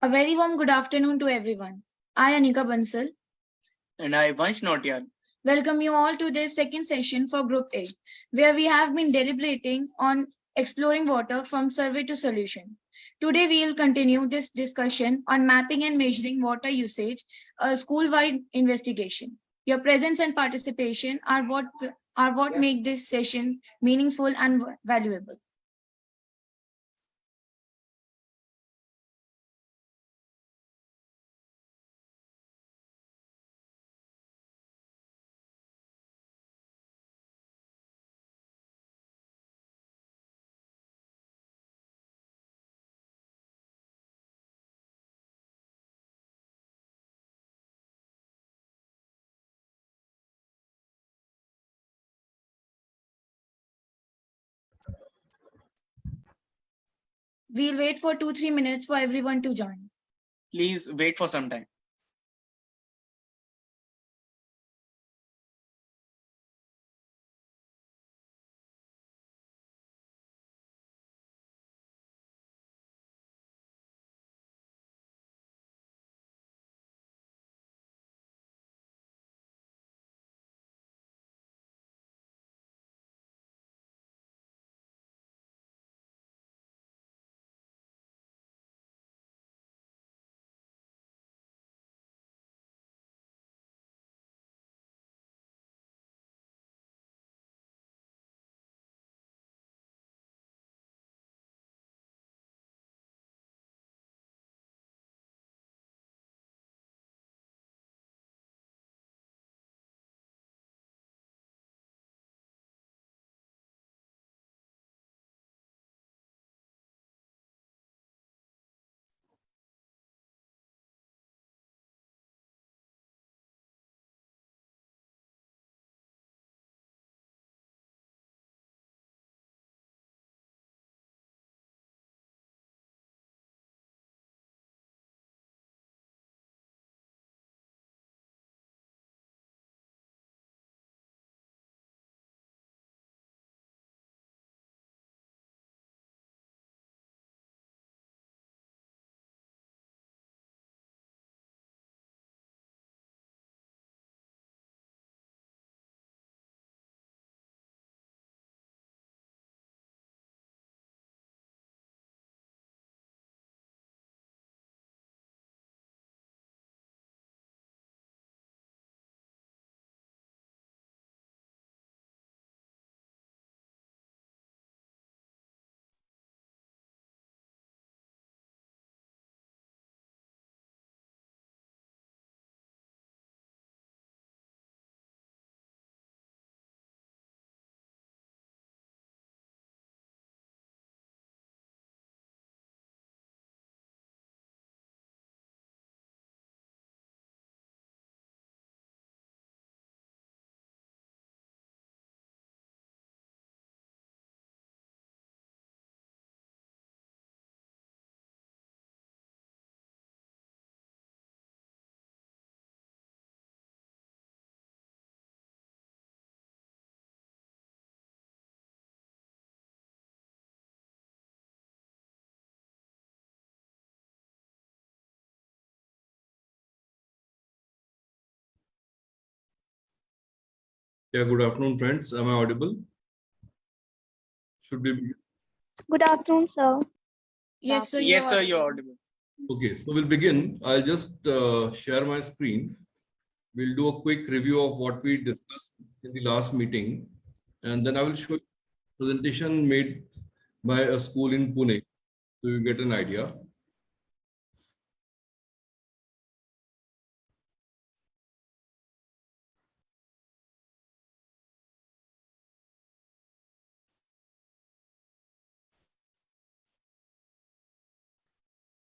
A very warm good afternoon to everyone. I, Anika Bansal, And I, Vansh Notial. welcome you all to this second session for Group A, where we have been deliberating on exploring water from survey to solution. Today, we will continue this discussion on mapping and measuring water usage, a school-wide investigation. Your presence and participation are what make this session meaningful and valuable. We'll wait for 2-3 minutes for everyone to join. Please wait for some time. Yeah, good afternoon, friends. Am I audible? Should we begin? Good afternoon, sir. Yes, sir. Yes, sir, you're audible. Okay, so we'll begin. I'll just share my screen. We'll do a quick review of what we discussed in the last meeting, and then I will show you a presentation made by a school in Pune, so you get an idea.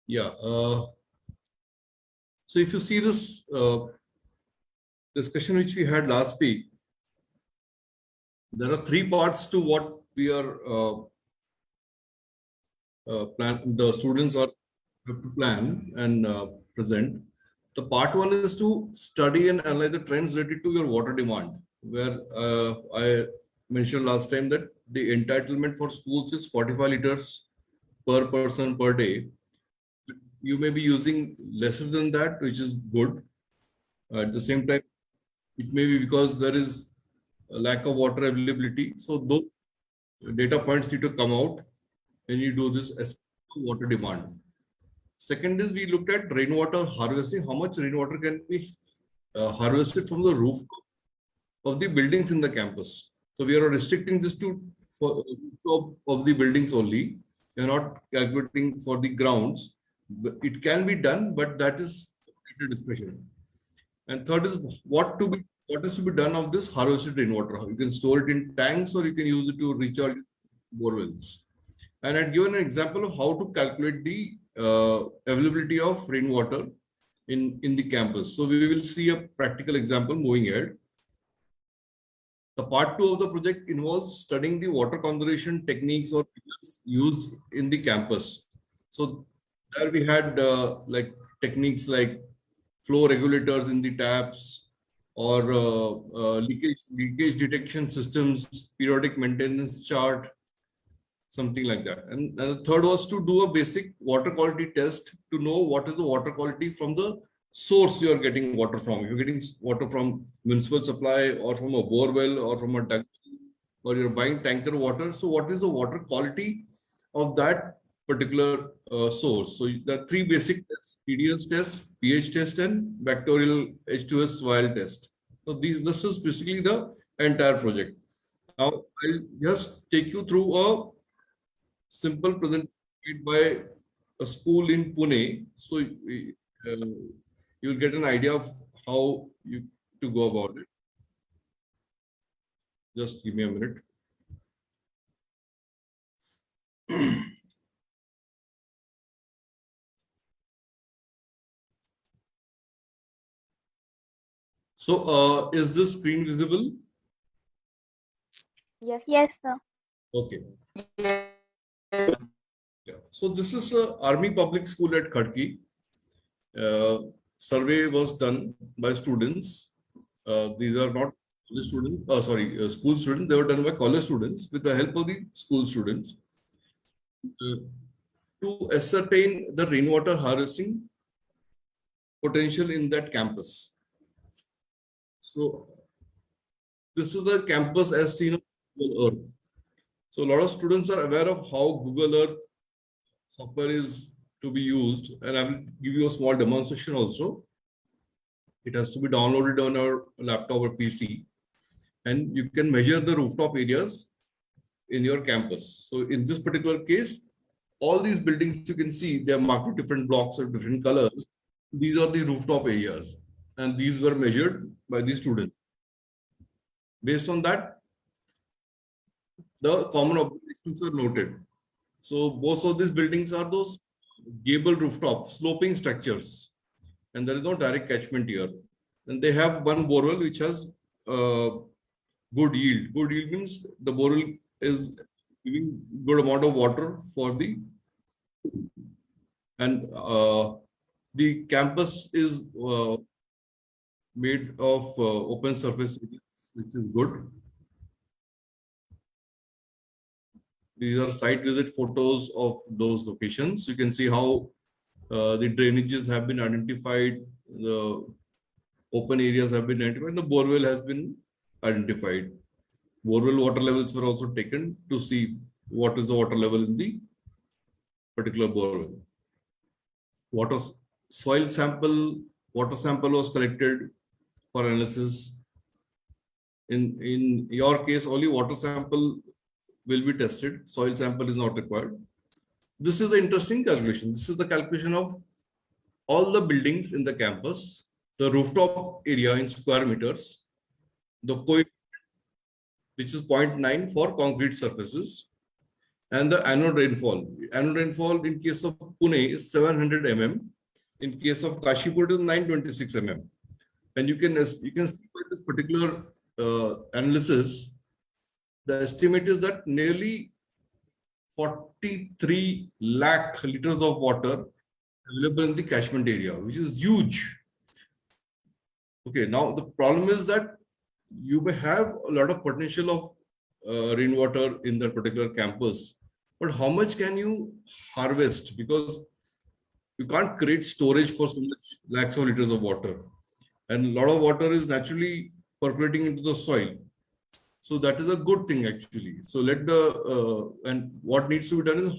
Yeah. So if you see this discussion which we had last week, there are three parts to what we are the students are have to plan and present. The part one is to study and analyze the trends related to your water demand, where I mentioned last time that the entitlement for schools is 45 liters per person per day. you may be using lesser than that, which is good. At the same time, it may be because there is a lack of water availability. So those data points need to come out when you do this as water demand. Second is we looked at rainwater harvesting. How much rainwater can be harvested from the roof of the buildings in the campus? So we are restricting this to for rooftop of the buildings only. We are not calculating for the grounds. It can be done, but that is a discussion. And third is what is to be done of this harvested rainwater. You can store it in tanks or you can use it to recharge borewells. And I'd given an example of how to calculate the availability of rainwater in the campus. So we will see a practical example moving ahead. The part 2 of the project involves studying the water conservation techniques or methods used in the campus. So there we had like techniques like flow regulators in the taps or leakage detection systems, periodic maintenance chart, something like that. And the third was to do a basic water quality test to know what is the water quality from the source you are getting water from. If you're getting water from municipal supply or from a bore well or from a duct, or you're buying tanker water, so what is the water quality of that particular source? So there are 3 basic tests: TDS test, pH test, and bacterial H2S vial test. So this is basically the entire project. Now I'll just take you through a simple presentation made by a school in Pune. So you'll get an idea of how you to go about it. Just give me a minute. So is this screen visible? Yes, sir. Okay. Yeah. So this is a Army Public School at Khadki. Survey was done by students. These are not college students, school students. They were done by college students with the help of the school students to ascertain the rainwater harvesting potential in that campus. So this is the campus as seen on Google Earth. So a lot of students are aware of how Google Earth software is to be used, and I will give you a small demonstration also. It has to be downloaded on our laptop or PC, and you can measure the rooftop areas in your campus. So in this particular case, all these buildings you can see, they are marked with different blocks of different colors. These are the rooftop areas, and these were measured by the student. Based on that, the common observations are noted. So most of these buildings are those gable rooftop sloping structures, and there is no direct catchment here. And they have one borewell which has good yield. Good yield means the borewell is giving good amount of water for the, and the campus is made of open surface, which is good. These are site visit photos of those locations. You can see how the drainages have been identified, the open areas have been identified, and the borewell has been identified. Borewell water levels were also taken to see what is the water level in the particular borewell. Water sample was collected for analysis. In your case, only water sample will be tested. Soil sample is not required. This is the interesting calculation. This is the calculation of all the buildings in the campus, the rooftop area in square meters, the coefficient, which is 0.9 for concrete surfaces, and the annual rainfall. Annual rainfall in case of Pune is 700 mm. In case of Kashipur, it is 926 mm. And you can see by this particular analysis, the estimate is that nearly 43 lakh liters of water available in the catchment area, which is huge. Okay, now the problem is that you may have a lot of potential of rainwater in that particular campus, but how much can you harvest? Because you can't create storage for so much lakhs of liters of water. And a lot of water is naturally percolating into the soil. So that is a good thing actually. So let the, and what needs to be done is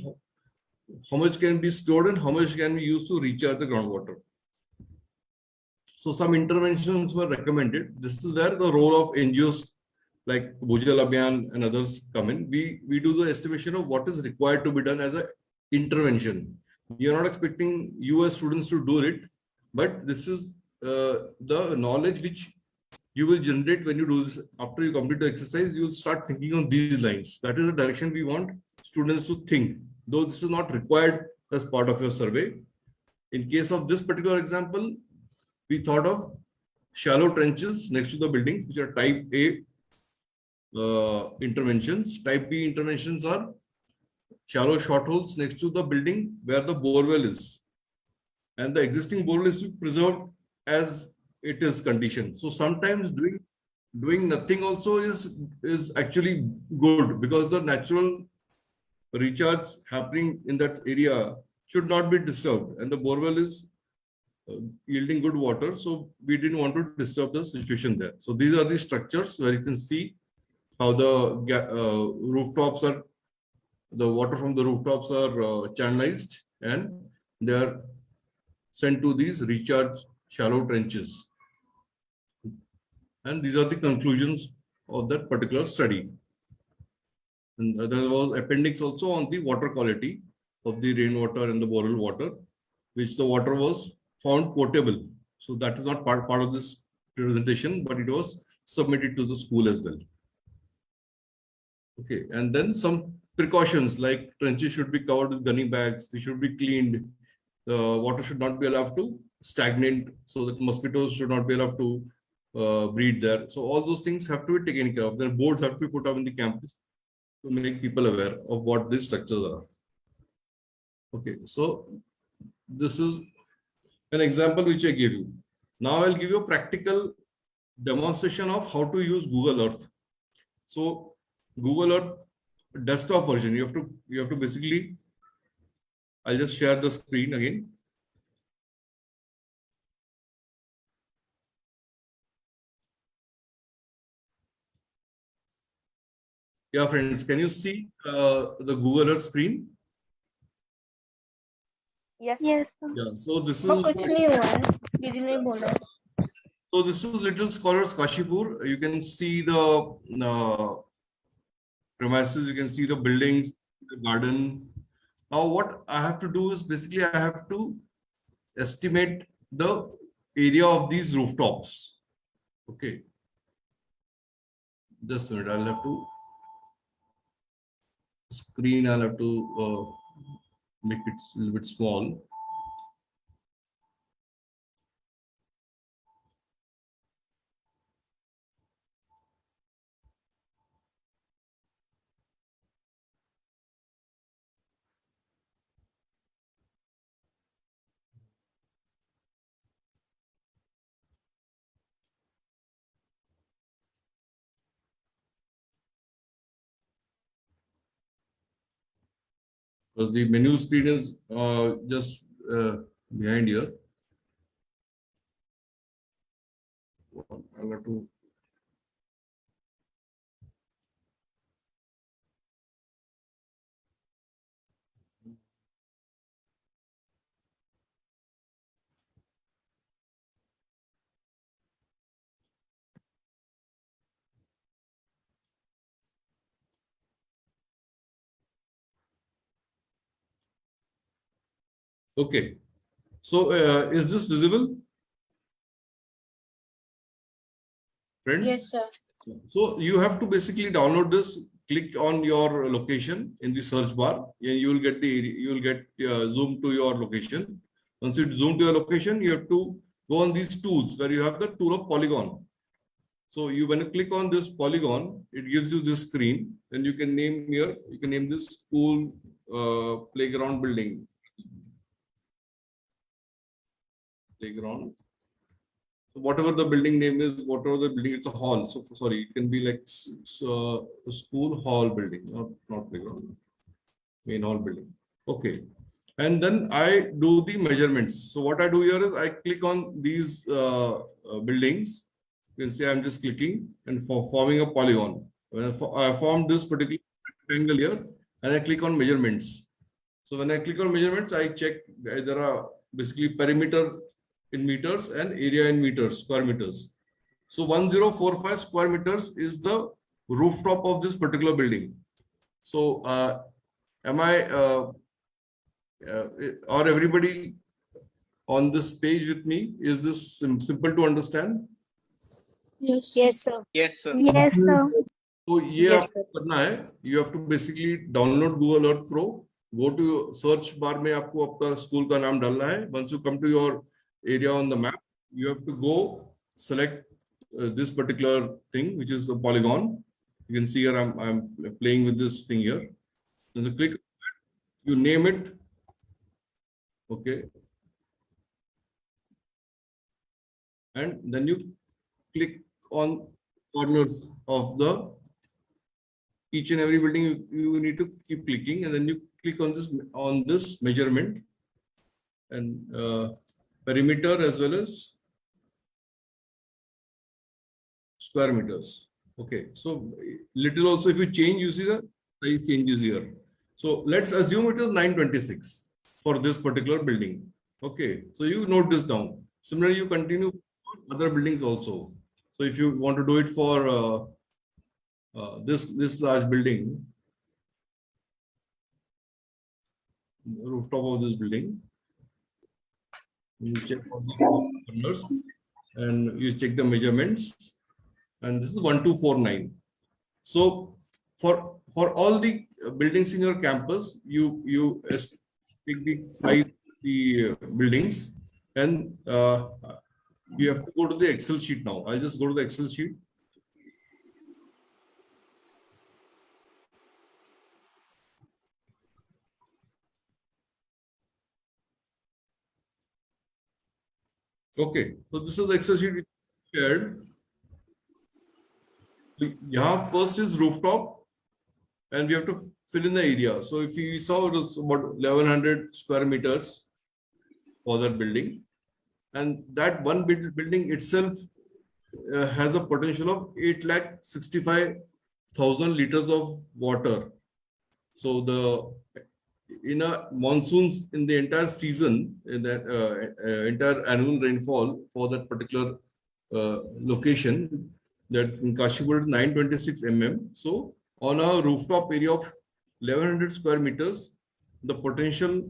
how much can be stored and how much can be used to recharge the groundwater. So some interventions were recommended. This is where the role of NGOs like Bhujal Abhiyan and others come in. We do the estimation of what is required to be done as an intervention. We are not expecting you as students to do it, but this is the knowledge which you will generate when you do this. After you complete the exercise, you will start thinking on these lines. That is the direction we want students to think, though this is not required as part of your survey. In case of this particular example, we thought of shallow trenches next to the buildings, which are type A interventions. Type B interventions are shallow short holes next to the building where the borewell is. And the existing borewell is preserved as it is condition. So sometimes doing nothing also is actually good, because the natural recharge happening in that area should not be disturbed, and the borewell is yielding good water, so we didn't want to disturb the situation there. So these are the structures where you can see how the rooftops are, the water from the rooftops are channelized and they are sent to these recharge shallow trenches. And these are the conclusions of that particular study. And there was appendix also on the water quality of the rainwater and the borewell water, which the water was found potable. So that is not part of this presentation, but it was submitted to the school as well. Okay, and then some precautions like trenches should be covered with gunny bags, they should be cleaned, the water should not be allowed to stagnate, so that mosquitoes should not be allowed to breed there. So all those things have to be taken care of. Then boards have to be put up in the campus to make people aware of what these structures are. Okay, so this is an example which I gave you. Now I'll give you a practical demonstration of how to use Google Earth. So Google Earth desktop version, you have to basically, I'll just share the screen again. Yeah, friends, can you see the Google Earth screen? Yes. Yes, sir. Yeah, so this वो कुछ is, नहीं हुआ है दीदी ने बोला so this is Little Scholars Kashipur. You can see the premises, you can see the buildings, the garden. Now what I have to do is basically I have to estimate the area of these rooftops. Okay. Just a minute, I'll have to screen, I'll have to make it a little bit small. Because the menu screen is just behind here. I'll have to. Okay. So is this visible? Friends? Yes, sir. So you have to basically download this, click on your location in the search bar, and you will get zoom to your location. Once you zoom to your location, you have to go on these tools where you have the tool of polygon. So when you click on this polygon, it gives you this screen, and you can name here, you can name this school playground building. Playground. So whatever the building name is, whatever the building, it's a hall. So sorry, it can be like a school hall building, not playground, main hall building. Okay. And then I do the measurements. So what I do here is I click on these buildings. You can see I'm just clicking and forming a polygon. When I form this particular rectangle here, and I click on measurements. So when I click on measurements, I check there are basically perimeter in meters and area in meters, square meters. So 1045 square meters is the rooftop of this particular building. So am I or everybody on this page with me? Is this simple to understand? Yes. Yes, sir. Yes, sir. Yes, sir. तो ये Yes, आपको करना है. You have to basically download Google Earth Pro. Go to search bar में आपको आपका school का नाम डालना है. Once you come to your area on the map, you have to go select this particular thing, which is a polygon. You can see here I'm playing with this thing here. So you click, you name it. Okay. And then you click on corners of the each and every building. You need to keep clicking, and then you click on this measurement and perimeter as well as square meters. Okay, so little also if you change, you see the size changes here. So let's assume it is 926 for this particular building. Okay, so you note this down. Similarly, you continue for other buildings also. So if you want to do it for this large building, rooftop of this building, you check all the corners and you check the measurements, and this is 1249. So for all the buildings in your campus, you take the size of the buildings, and you have to go to the Excel sheet now. I'll just go to the Excel sheet. Okay, so this is the Excel sheet we shared. Yeah, first is rooftop, and we have to fill in the area. So if you saw, it was about 1100 square meters for that building, and that one building itself has a potential of 8,65,000 liters of water. So in a monsoons in the entire season, in that entire annual rainfall for that particular location, that's in Kashipur, 926 mm. So on a rooftop area of 1100 square meters, the potential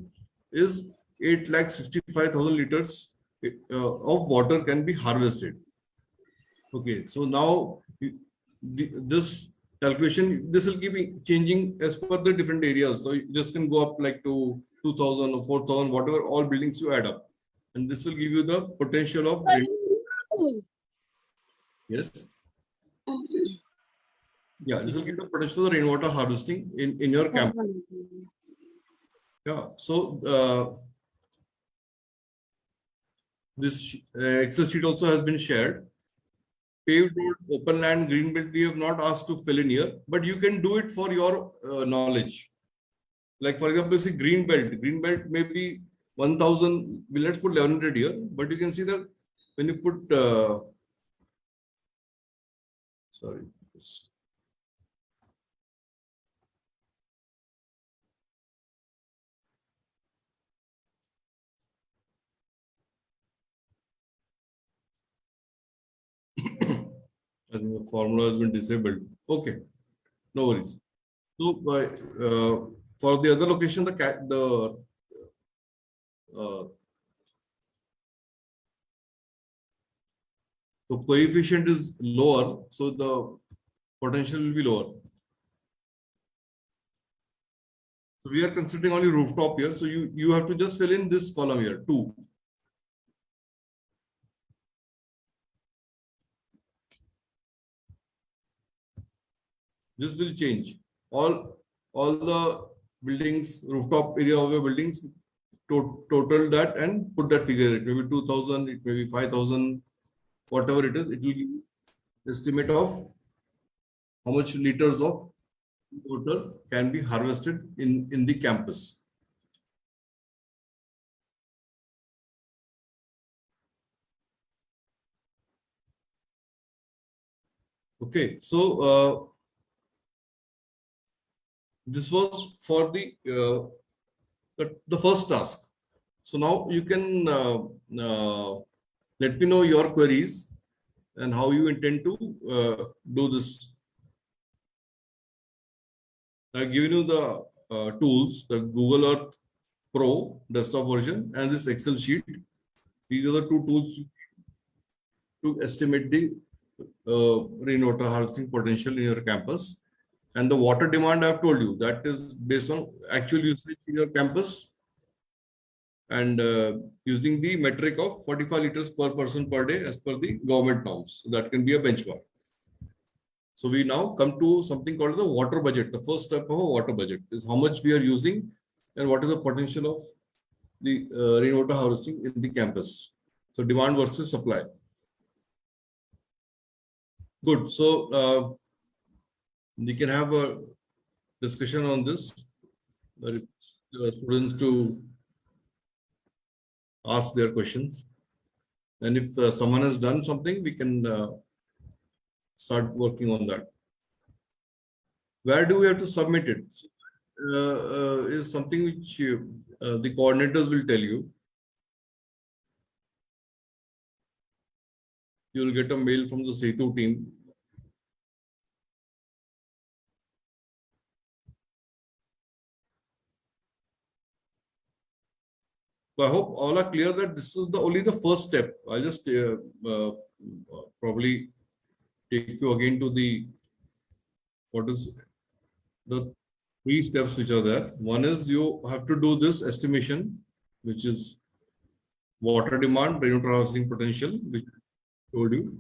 is 8,65,000 liters of water can be harvested. Okay, so now this calculation, this will keep changing as per the different areas. So this can go up like to 2,000 or 4,000, whatever, all buildings you add up, and this will give you the potential of rain. Yes. Yeah, this will give the potential of rainwater harvesting in your campus. Yeah, so this Excel sheet also has been shared. Paved road, open land, green belt, we have not asked to fill in here, but you can do it for your knowledge. Like for example, see green belt may be 1,000. Let's put 1100 here, but you can see that when you put sorry. I think the formula has been disabled. Okay, no worries. So for the other location, the coefficient is lower, so the potential will be lower. So we are considering only rooftop here. So you have to just fill in this column here, 2. This will change. All the buildings, rooftop area of your buildings, total that and put that figure. It may be 2,000, it may be 5,000, whatever it is. It will give estimate of how much liters of water can be harvested in the campus. Okay, so this was for the first task. So now you can let me know your queries and how you intend to do this. I've given you the tools, the Google Earth Pro desktop version and this Excel sheet. These are the two tools to estimate the rainwater harvesting potential in your campus. And the water demand I've told you, that is based on actual usage in your campus and using the metric of 45 liters per person per day as per the government norms. So that can be a benchmark. So we now come to something called the water budget. The first step of a water budget is how much we are using and what is the potential of the rainwater harvesting in the campus. So demand versus supply. Good. So we can have a discussion on this. Students to ask their questions. And if someone has done something, we can start working on that. Where do we have to submit it? Is something which the coordinators will tell you. You will get a mail from the Setu team. So I hope all are clear that this is only the first step. I'll just probably take you again to the what is the 3 steps which are there. One is you have to do this estimation, which is water demand, rainwater harvesting potential, which I told you.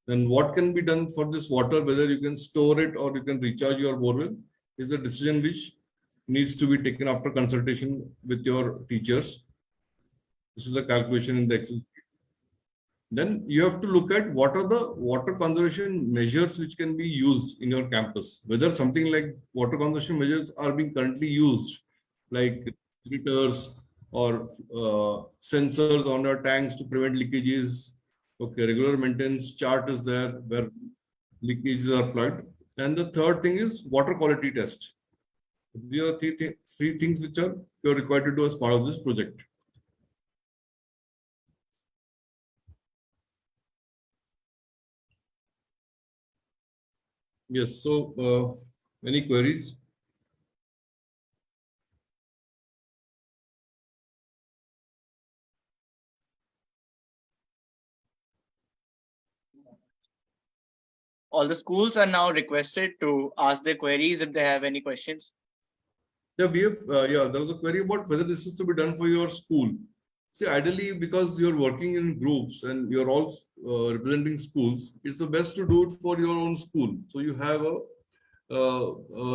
Then what can be done for this water, whether you can store it or you can recharge your borewell, is a decision which needs to be taken after consultation with your teachers. This is a calculation in the Excel. Then you have to look at what are the water conservation measures which can be used in your campus. Whether something like water conservation measures are being currently used, like filters or sensors on your tanks to prevent leakages. Okay, regular maintenance chart is there where leakages are plugged. And the third thing is water quality test. These are three things which are you're required to do as part of this project. Yes, so any queries? All the schools are now requested to ask their queries if they have any questions. Yeah, we have, there was a query about whether this is to be done for your school. See, ideally, because you're working in groups and you're all representing schools, it's the best to do it for your own school. So you have a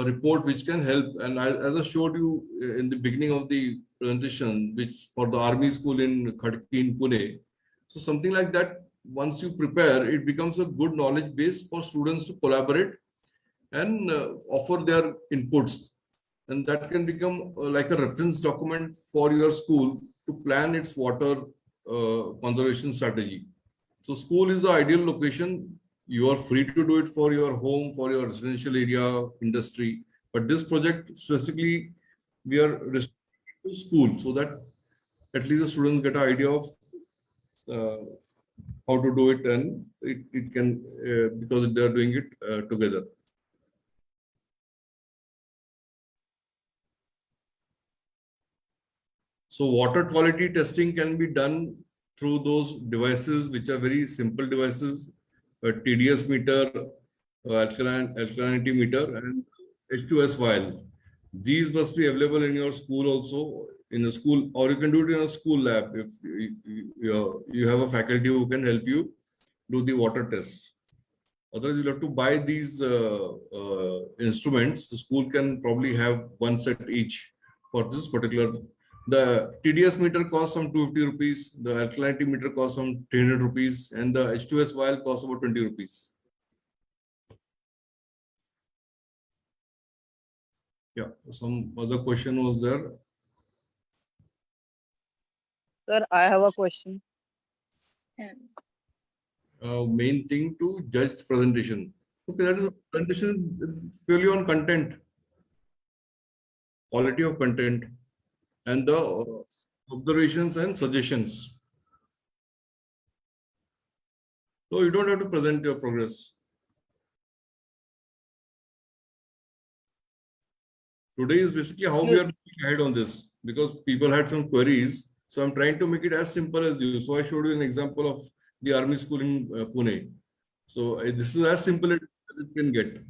report which can help. And as I showed you in the beginning of the presentation, which for the army school in Khadki in Pune. So something like that, once you prepare, it becomes a good knowledge base for students to collaborate and offer their inputs. And that can become like a reference document for your school to plan its water conservation strategy. So school is the ideal location. You are free to do it for your home, for your residential area, industry. But this project specifically, we are restricted to school so that at least the students get an idea of how to do it, and it can, because they are doing it together. So water quality testing can be done through those devices, which are very simple devices, a TDS meter, alkalinity meter, and H2S vial. These must be available in your school also, in a school, or you can do it in a school lab if you have a faculty who can help you do the water tests. Otherwise, you'll have to buy these instruments. The school can probably have one set each for this particular. The TDS meter costs some 250 rupees, the alkalinity meter costs some 300 rupees, and the H2S vial costs about 20 rupees. Yeah, some other question was there. Sir, I have a question. main thing to judge presentation. Okay, that is presentation purely on content, quality of content, and the observations and suggestions. So you don't have to present your progress. Today is basically how we are looking ahead on this, because people had some queries. So I'm trying to make it as simple as you. So I showed you an example of the army school in Pune. So this is as simple as it can get.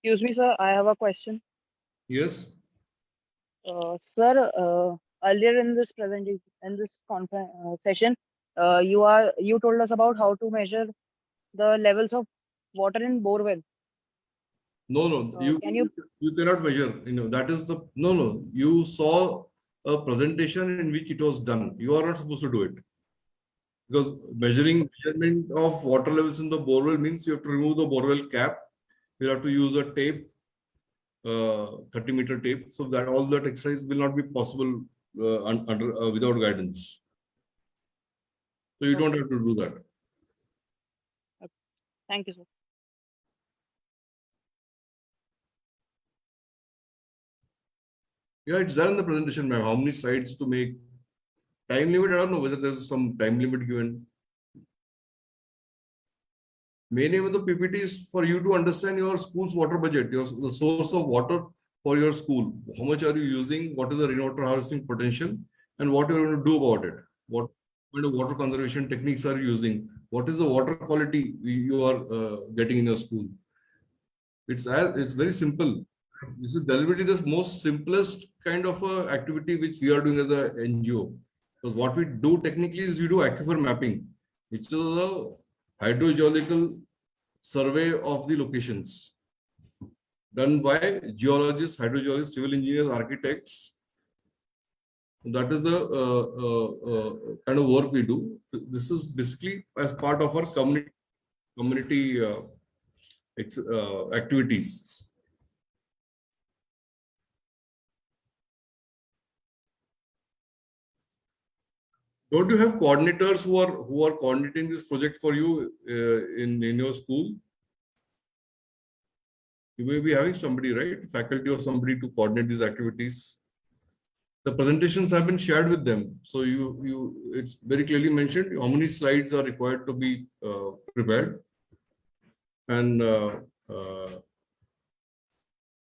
Excuse me, sir. I have a question. Yes. Sir, earlier in this presentation, in this conference session, you told us about how to measure the levels of water in borewell. No, you cannot measure. That is the no. You saw a presentation in which it was done. You are not supposed to do it, because measurement of water levels in the borewell means you have to remove the borewell cap. You have to use a tape, 30-meter tape, so that all that exercise will not be possible without guidance. So you don't have to do that. Thank you, sir. Yeah, it's there in the presentation, ma'am. How many slides to make? Time limit, I don't know whether there's some time limit given. Main aim of the PPT is for you to understand your school's water budget, the source of water for your school. How much are you using? What is the rainwater harvesting potential? And what you're going to do about it? What kind of water conservation techniques are you using? What is the water quality you are getting in your school? It's very simple. This is deliberately the most simplest kind of activity which we are doing as a NGO. Because what we do technically is we do aquifer mapping, which is a hydrogeological survey of the locations done by geologists, hydrogeologists, civil engineers, architects. That is the kind of work we do. This is basically as part of our community activities. Don't you have coordinators who are coordinating this project for you in your school? You may be having somebody, right? Faculty or somebody to coordinate these activities. The presentations have been shared with them. So it's very clearly mentioned how many slides are required to be prepared. And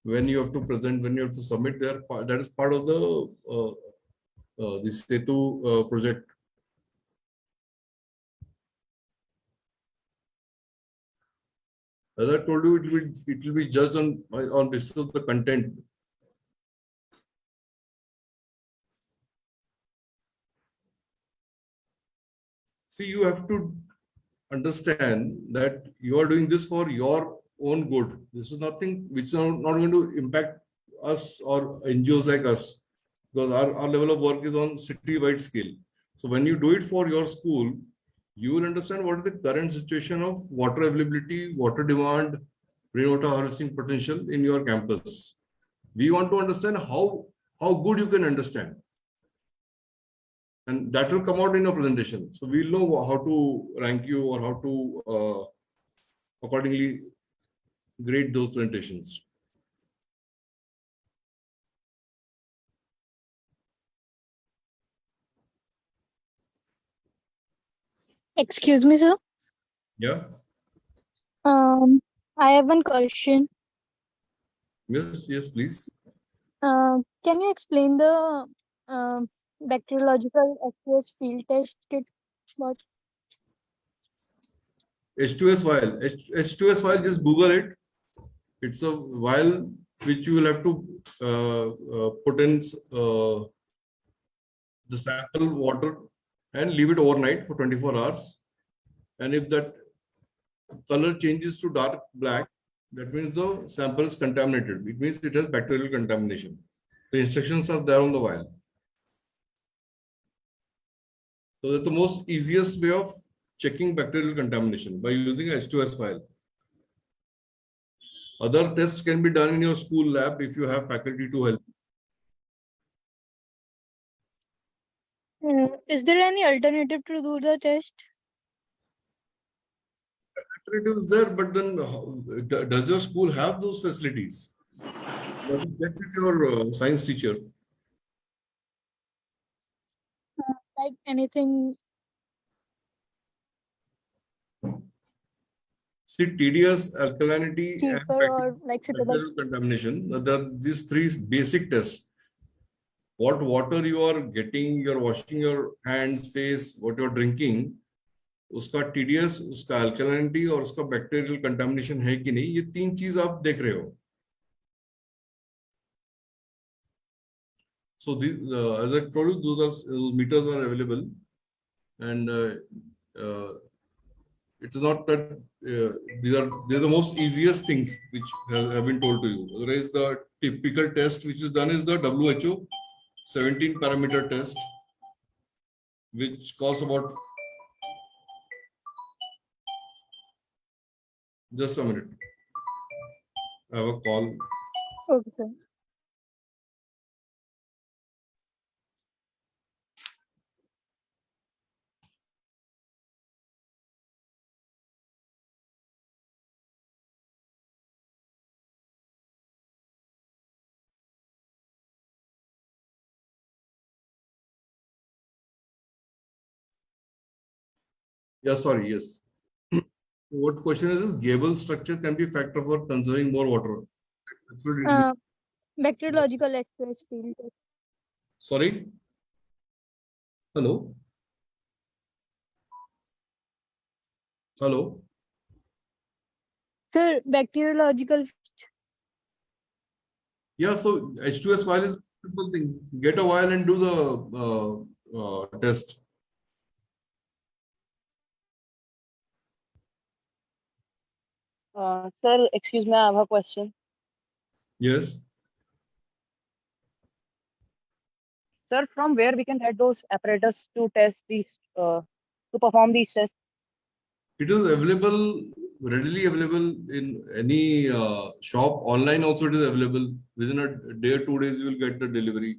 when you have to present, when you have to submit there, that is part of the Setu project. As I told you, it will be judged on basis of the content. See, you have to understand that you are doing this for your own good. This is nothing which is not going to impact us or NGOs like us, because our level of work is on city-wide scale. So when you do it for your school, you will understand what is the current situation of water availability, water demand, rainwater harvesting potential in your campus. We want to understand how good you can understand. And that will come out in your presentation. So we'll know how to rank you or how to accordingly grade those presentations. Excuse me, sir. Yeah. I have one question. Yes, please. Can you explain the bacteriological aqueous field test kit? What? H2S vial. H2S vial, just Google it. It's a vial which you will have to put in the sample water and leave it overnight for 24 hours. And if that color changes to dark black, that means the sample is contaminated. It means it has bacterial contamination. The instructions are there on the vial. So that's the most easiest way of checking bacterial contamination, by using H2S vial. Other tests can be done in your school lab if you have faculty to help. Is there any alternative to do the test? Alternative is there, but then does your school have those facilities? You have to check with your science teacher. Like anything See, TDS, alkalinity, and cheaper or like suitable? bacterial contamination. These three basic tests. What water you are getting, you're washing your hands, face, what you're drinking, उसका TDS, उसका alkalinity और उसका bacterial contamination है कि नहीं, ये तीन चीज आप देख रहे हो. So as I told you, those meters are available, and it is not that they're the most easiest things which have been told to you. Otherwise, the typical test which is done is the WHO 17 parameter test, which costs about. Just a minute. I have a call. Okay, sir. Yeah, sorry. Yes. What question is this? Gable structure can be a factor for conserving more water. Absolutely. Bacteriological express field test. Sorry. Hello. Hello. Sir, bacteriological. Yeah. So H2S vial is a simple thing. Get a vial and do the test. Sir, excuse me, I have a question. Yes. Sir, from where we can get those apparatus to test these, to perform these tests? It is available, readily available in any shop. Online also it is available. Within a day or 2 days, you will get the delivery.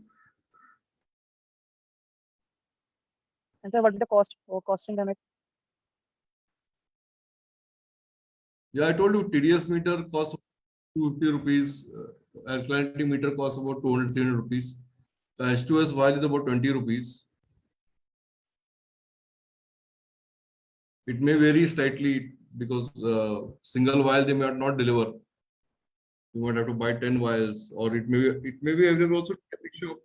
And sir, what is the cost or costing limit? Yeah, I told you TDS meter costs 250 rupees. Alkalinity meter costs about 200, 300 rupees. H2S vial is about 20 rupees. It may vary slightly because single vial they may not deliver. You might have to buy 10 vials, or it may be available also in any shop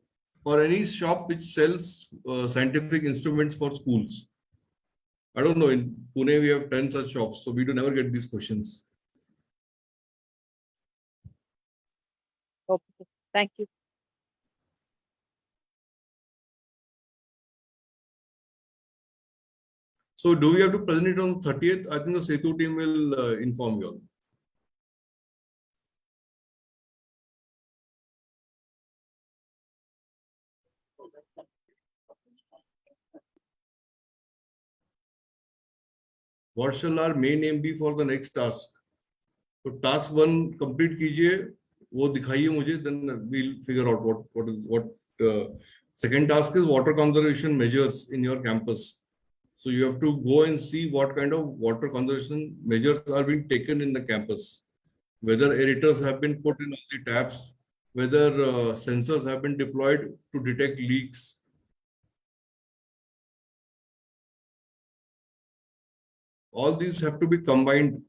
or any shop which sells scientific instruments for schools. I don't know. In Pune we have 10 such shops, so we do never get these questions. Okay, thank you. So do we have to present it on 30th? I think the Setu team will inform you all. What shall our main aim be for the next task? So task 1 complete कीजिए, वो दिखाइए मुझे, then we'll figure out what second task is water conservation measures in your campus. So you have to go and see what kind of water conservation measures are being taken in the campus. Whether aerators have been put in all the taps, whether sensors have been deployed to detect leaks. All these have to be combined,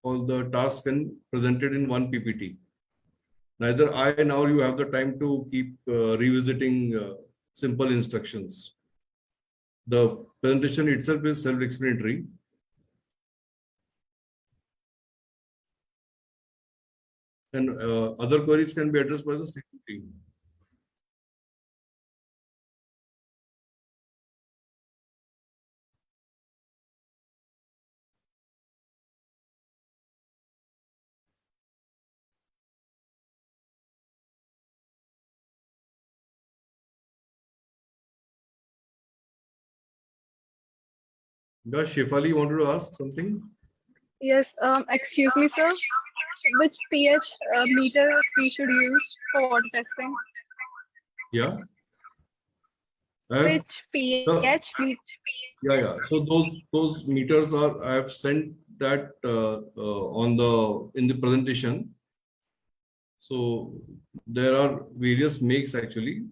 all the tasks and presented in one PPT. Neither I nor you have the time to keep revisiting simple instructions. The presentation itself is self-explanatory. And other queries can be addressed by the same team. Does Shefali wanted to ask something? Yes, excuse me, sir. Which pH meter we should use for water testing? Yeah. I have, Which pH? yeah. So those meters are, I have sent that in the presentation. So there are various makes actually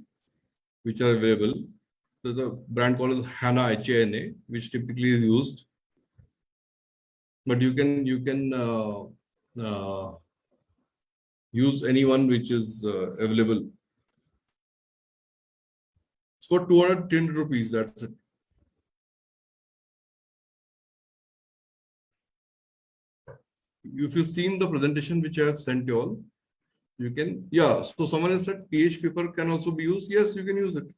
which are available. There's a brand called HANA, HANA, which typically is used. But you can use any one which is available. It's for 210 rupees. That's it. If you've seen the presentation which I have sent you all, you can, yeah. So someone has said pH paper can also be used. Yes, you can use it.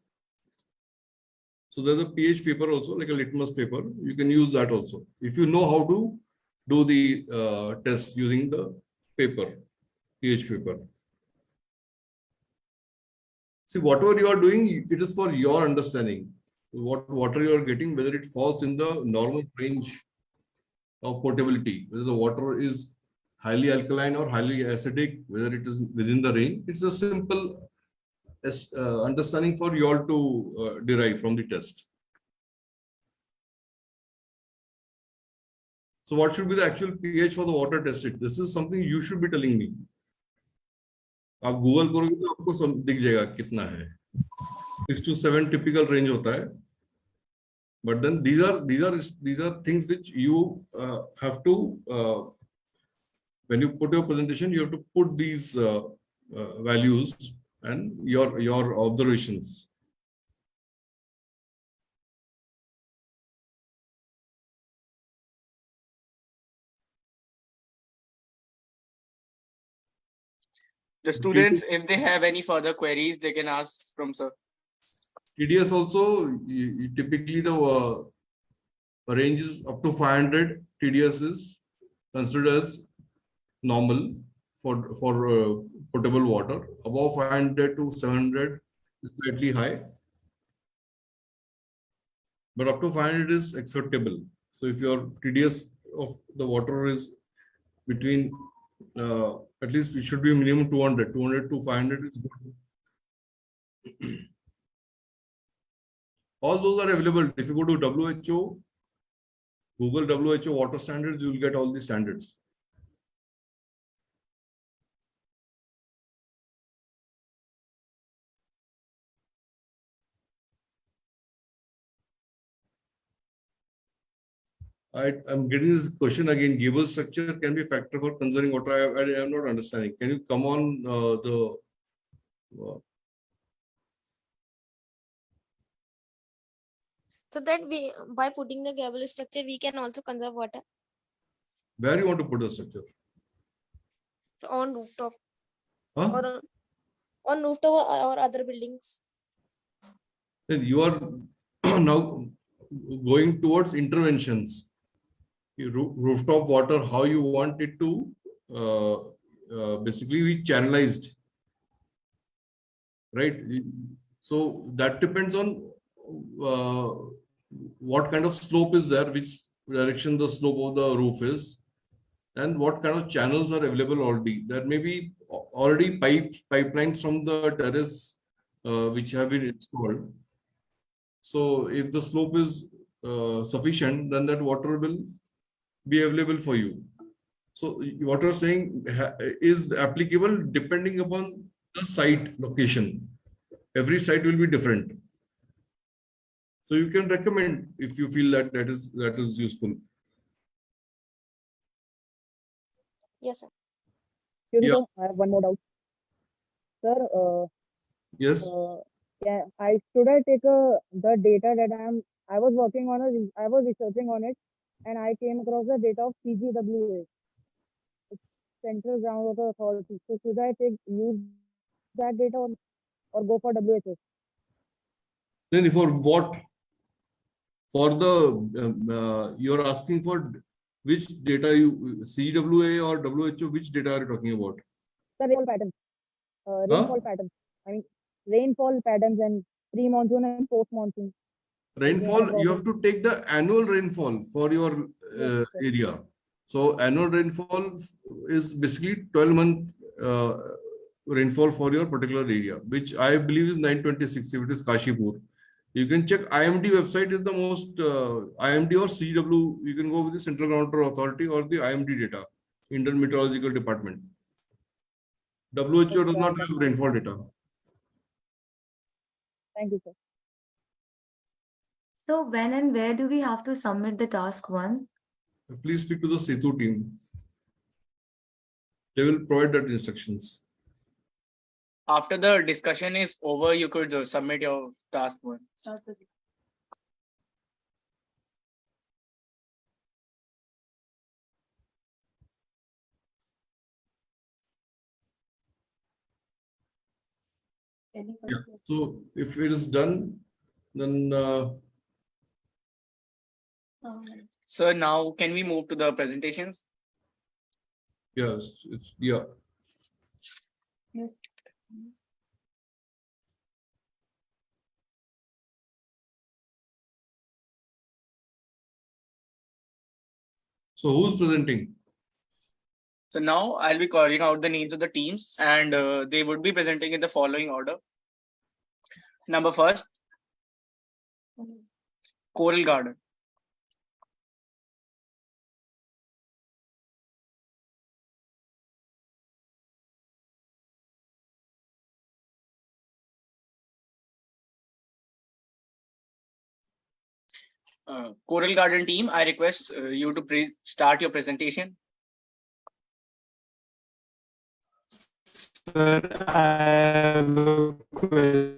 So there's a pH paper also, like a litmus paper. You can use that also. If you know how to do the test using the paper, pH paper. See, whatever you are doing, it is for your understanding. What water you are getting, whether it falls in the normal range of potability, whether the water is highly alkaline or highly acidic, whether it is within the range. It's a simple understanding for you all to derive from the test. So what should be the actual pH for the water tested? This is something you should be telling me. आप Google करोगे तो आपको सब दिख जाएगा कितना है. 6 to 7 typical range होता है. But then these are things which you have to when you put your presentation, you have to put these values and your observations. The students, if they have any further queries, they can ask from sir. TDS also, typically the range is up to 500. TDS is considered as normal for potable water. Above 500 to 700 is slightly high, but up to 500 is acceptable. So if your TDS of the water is between at least it should be minimum 200 to 500 is good. All those are available. If you go to WHO, Google WHO water standards, you will get all the standards. I'm getting this question again. Gable structure can be a factor for conserving water. I am not understanding. Can you come on So that we, by putting the gable structure, we can also conserve water. Where you want to put the structure? So on rooftop. Huh? Or on rooftop or other buildings. Then you are now going towards interventions. Rooftop water, how you want it to basically be channelized, right? So that depends on what kind of slope is there, which direction the slope of the roof is, and what kind of channels are available already. There may be already pipelines from the terrace which have been installed. So if the slope is sufficient, then that water will be available for you. So what you're saying is applicable depending upon the site location. Every site will be different. So you can recommend if you feel that that is useful. Yes, sir. Excuse me, sir, I have one more doubt. Sir, Yes. yeah, should I take the data that I was working on I was researching on it, and I came across the data of CGWA, Central Groundwater Authority. So should I use that data or go for WHO? Then for what? For the you're asking for which data you CWA or WHO? Which data are you talking about? The rainfall patterns. Rainfall patterns. I mean, rainfall patterns and pre-monsoon and post-monsoon. Rainfall, you have to take the annual rainfall for your area. So annual rainfall is basically 12-month rainfall for your particular area, which I believe is 926 if it is Kashipur. You can check IMD website is the most IMD or CW. You can go with the Central Groundwater Authority or the IMD data, Indian Meteorological Department. WHO does not have rainfall data. Thank you, sir. So when and where do we have to submit the task 1? Please speak to the Setu team. They will provide that instructions. After the discussion is over, you could submit your task 1. Yeah. So if it is done, then So now can we move to the presentations? yes, it's yeah. So who's presenting? So now I'll be calling out the names of the teams, and they would be presenting in the following order. Number first, Coral Garden. Coral Garden team, I request you to start your presentation. Sir, I have a question.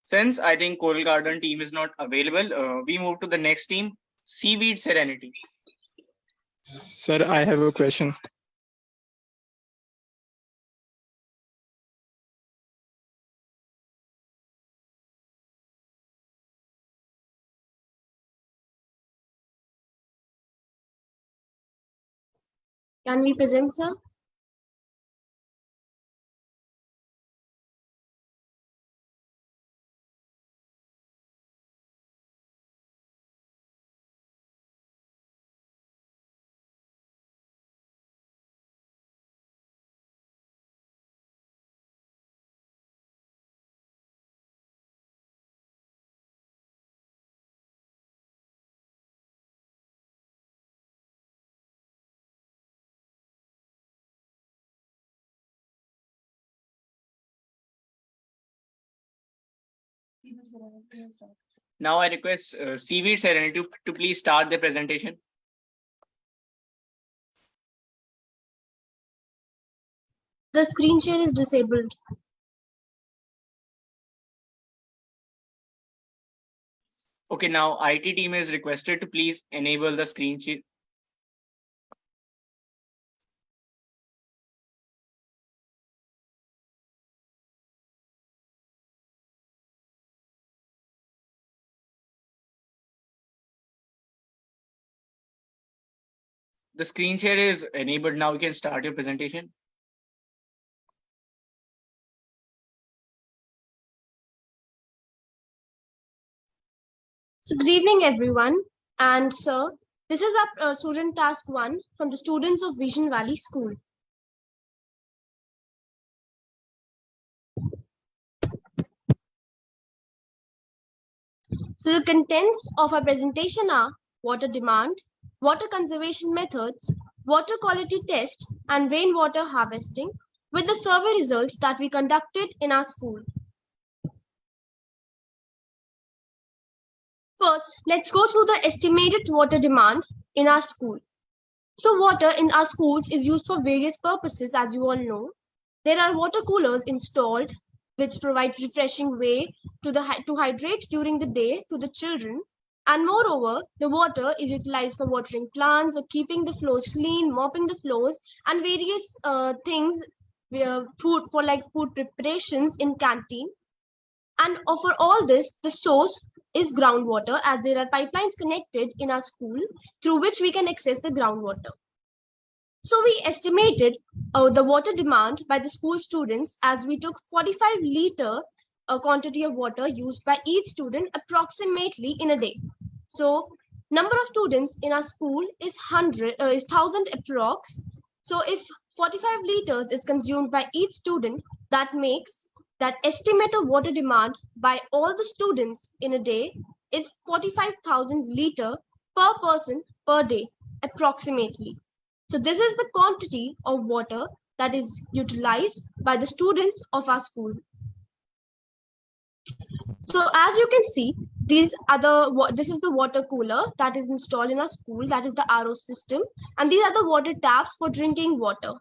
Since I think Coral Garden team is not available, we move to the next team, Seaweed Serenity. Sir, I have a question. Can we present, sir? Now I request Seaweed Serenity to please start the presentation. The screen share is disabled. Okay, now IT team is requested to please enable the screen share. The screen share is enabled. Now you can start your presentation. So good evening, everyone. And sir, this is our student task 1 from the students of Vision Valley School. So the contents of our presentation are water demand, water conservation methods, water quality test, and rainwater harvesting with the survey results that we conducted in our school. First, let's go through the estimated water demand in our school. So water in our schools is used for various purposes, as you all know. There are water coolers installed, which provide refreshing way to hydrate during the day to the children. And moreover, the water is utilized for watering plants or keeping the floors clean, mopping the floors, and various things, food preparations in canteen. And for all this, the source is groundwater, as there are pipelines connected in our school through which we can access the groundwater. So we estimated the water demand by the school students as we took 45 liter quantity of water used by each student approximately in a day. So number of students in our school is 1000 approx. So if 45 liters is consumed by each student, that makes that estimate of water demand by all the students in a day is 45,000 liter per person per day approximately. So this is the quantity of water that is utilized by the students of our school. So as you can see, this is the water cooler that is installed in our school. That is the RO system. And these are the water taps for drinking water.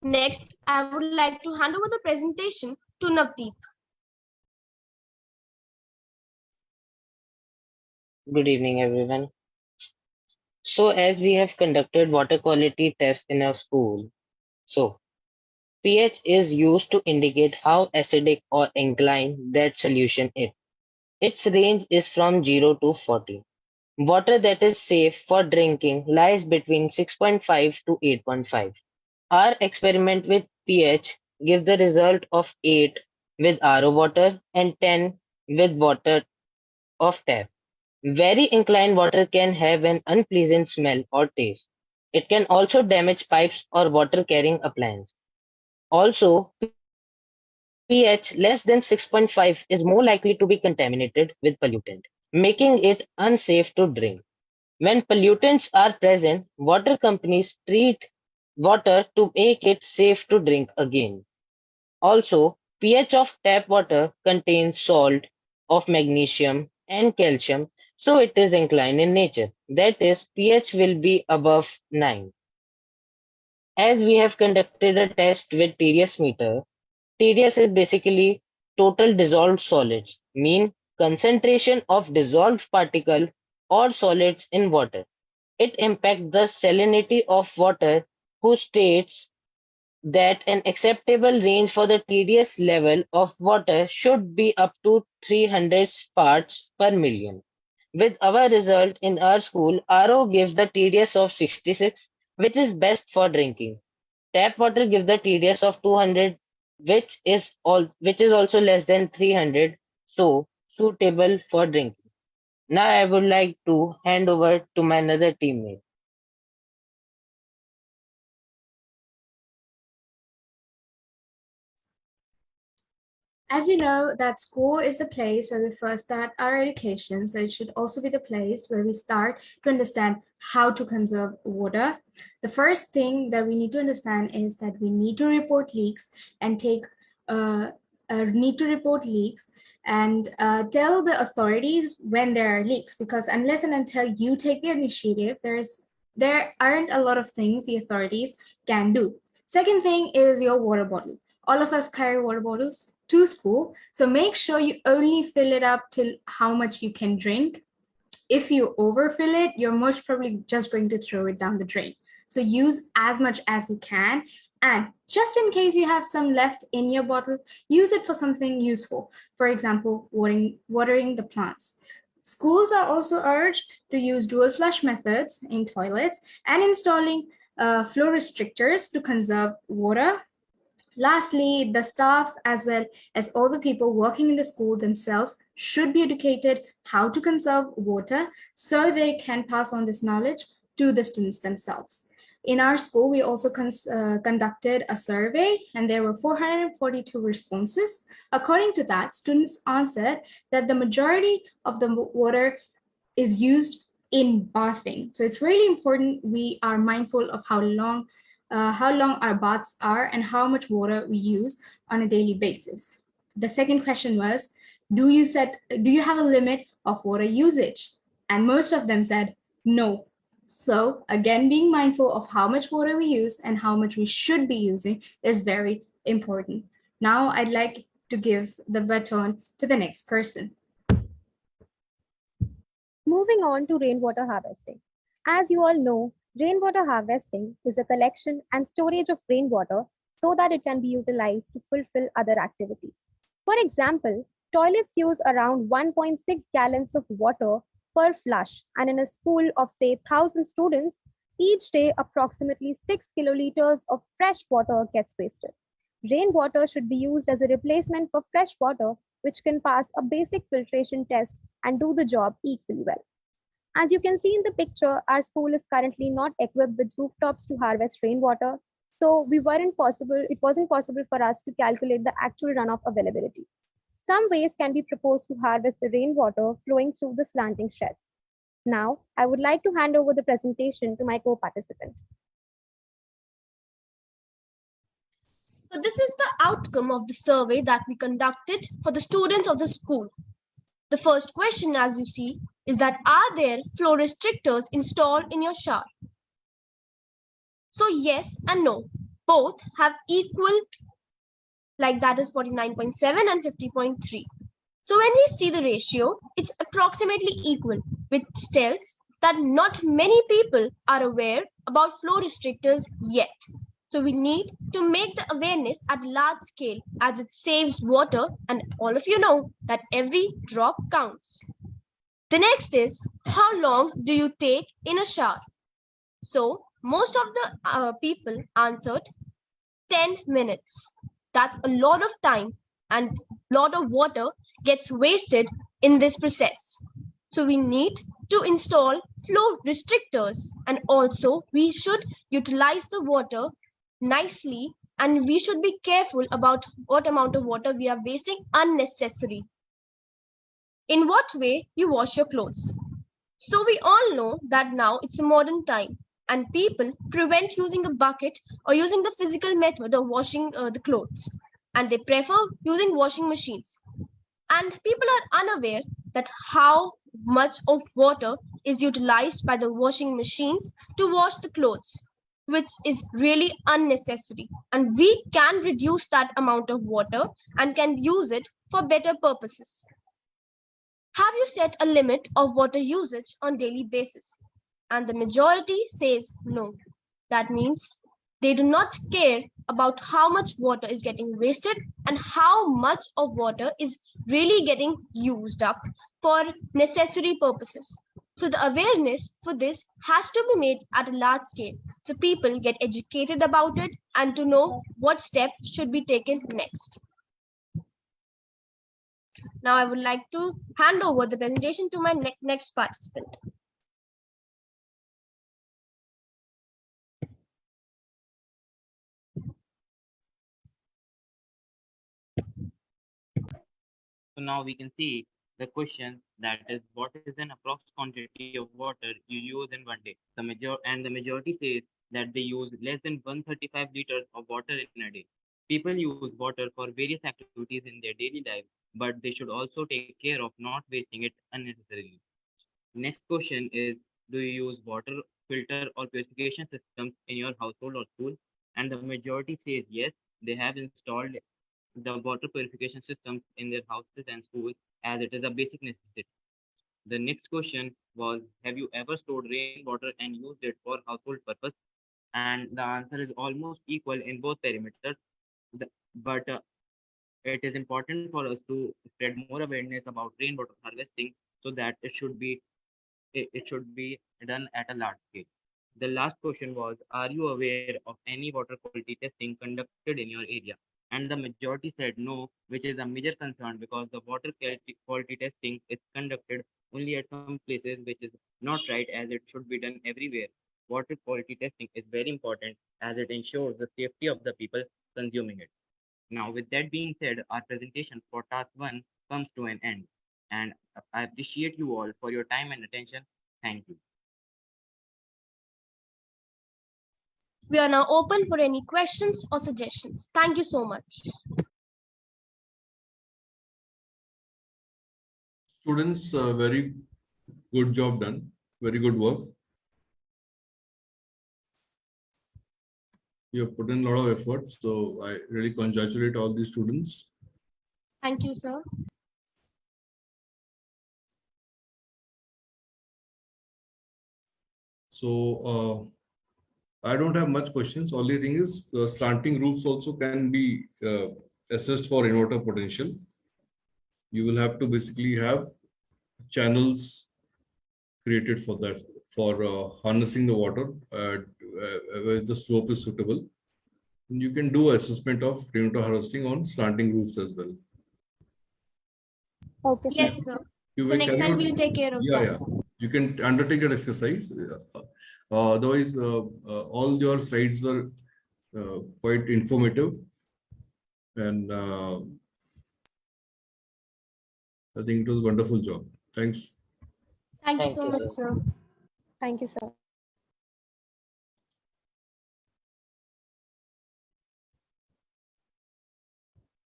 Next, I would like to hand over the presentation to Navdeep. Good evening, everyone. So, as we have conducted water quality tests in our school, so pH is used to indicate how acidic or alkaline that solution is. Its range is from 0 to 40. Water that is safe for drinking lies between 6.5 to 8.5. Our experiment with pH gives the result of 8 with RO water and 10 with water of tap. Very inclined water can have an unpleasant smell or taste. It can also damage pipes or water carrying appliances. Also, pH less than 6.5 is more likely to be contaminated with pollutant, making it unsafe to drink. When pollutants are present, water companies treat water to make it safe to drink again. Also, pH of tap water contains salt of magnesium and calcium, so it is alkaline in nature. That is, pH will be above 9. As we have conducted a test with TDS meter, TDS is basically total dissolved solids, mean concentration of dissolved particle or solids in water. It impacts the salinity of water, whose states that an acceptable range for the TDS level of water should be up to 300 parts per million. With our result in our school, RO gives the TDS of 66, which is best for drinking. Tap water gives the TDS of 200, which is also less than 300, so suitable for drinking. Now I would like to hand over to my another teammate. As you know, that school is the place where we first start our education, so it should also be the place where we start to understand how to conserve water. The first thing that we need to understand is that we need to report leaks and tell the authorities when there are leaks, because unless and until you take the initiative, there aren't a lot of things the authorities can do. Second thing is your water bottle. All of us carry water bottles to school, so make sure you only fill it up till how much you can drink. If you overfill it, you're most probably just going to throw it down the drain. So use as much as you can, and just in case you have some left in your bottle, use it for something useful. For example, watering the plants. Schools are also urged to use dual flush methods in toilets and installing flow restrictors to conserve water. Lastly, the staff as well as all the people working in the school themselves should be educated how to conserve water so they can pass on this knowledge to the students themselves. In our school, we also conducted a survey, and there were 442 responses. According to that, students answered that the majority of the water is used in bathing. So it's really important we are mindful of how long our baths are and how much water we use on a daily basis. The second question was, do you have a limit of water usage? And most of them said no. So again, being mindful of how much water we use and how much we should be using is very important. Now I'd like to give the baton to the next person. Moving on to rainwater harvesting. As you all know, rainwater harvesting is a collection and storage of rainwater so that it can be utilized to fulfill other activities. For example, toilets use around 1.6 gallons of water per flush, and in a school of say 1,000 students, Each day, approximately 6 kiloliters of fresh water gets wasted. Rainwater should be used as a replacement for fresh water, which can pass a basic filtration test and do the job equally well. As you can see in the picture, our school is currently not equipped with rooftops to harvest rainwater, so it wasn't possible for us to calculate the actual runoff availability. Some ways can be proposed to harvest the rainwater flowing through the slanting sheds. Now, I would like to hand over the presentation to my co-participant. So this is the outcome of the survey that we conducted for the students of the school. The first question, as you see, is that are there flow restrictors installed in your shower? So yes and no, both have equal, like that is 49.7 and 50.3. So when we see the ratio, it's approximately equal, which tells that not many people are aware about flow restrictors yet. So we need to make the awareness at large scale as it saves water, and all of you know that every drop counts. The next is, how long do you take in a shower? So most of the people answered 10 minutes. That's a lot of time and a lot of water gets wasted in this process. So we need to install flow restrictors, and also we should utilize the water nicely, and we should be careful about what amount of water we are wasting unnecessary. In what way you wash your clothes? So we all know that now it's a modern time and people prevent using a bucket or using the physical method of washing the clothes, and they prefer using washing machines. And people are unaware that how much of water is utilized by the washing machines to wash the clothes, which is really unnecessary. And we can reduce that amount of water and can use it for better purposes. Have you set a limit of water usage on daily basis? And the majority says no. That means they do not care about how much water is getting wasted and how much of water is really getting used up for necessary purposes. So the awareness for this has to be made at a large scale so people get educated about it and to know what steps should be taken next. Now I would like to hand over the presentation to my next participant. So now we can see the question, that is, what is an approx quantity of water you use in one day? The majority says that they use less than 135 liters of water in a day. People use water for various activities in their daily life, but they should also take care of not wasting it unnecessarily. Next question is, do you use water filter or purification systems in your household or school? And the majority says yes, they have installed the water purification systems in their houses and schools, as it is a basic necessity. The next question was, have you ever stored rainwater and used it for household purpose? And the answer is almost equal in both parameters. But it is important for us to spread more awareness about rainwater harvesting, so that it should be done at a large scale. The last question was, are you aware of any water quality testing conducted in your area? And the majority said no, which is a major concern because the water quality testing is conducted only at some places, which is not right, as it should be done everywhere. Water quality testing is very important as it ensures the safety of the people consuming it. Now, with that being said, our presentation for task 1 comes to an end. And I appreciate you all for your time and attention. Thank you. We are now open for any questions or suggestions. Thank you so much. Students, very good job done. Very good work. You have put in a lot of effort, so I really congratulate all the students. Thank you, sir. So I don't have much questions. Only thing is slanting roofs also can be assessed for rainwater potential. You will have to basically have channels created for that, for harnessing the water where the slope is suitable. And you can do assessment of rainwater harvesting on slanting roofs as well. Okay, sir. Yes, sir. You So will next carry time out- we'll take care of yeah, that. yeah. You can undertake that exercise. Otherwise, all your slides were quite informative, and I think it was a wonderful job. Thanks. Thank you Thank so you, much, sir. sir. Thank you, sir.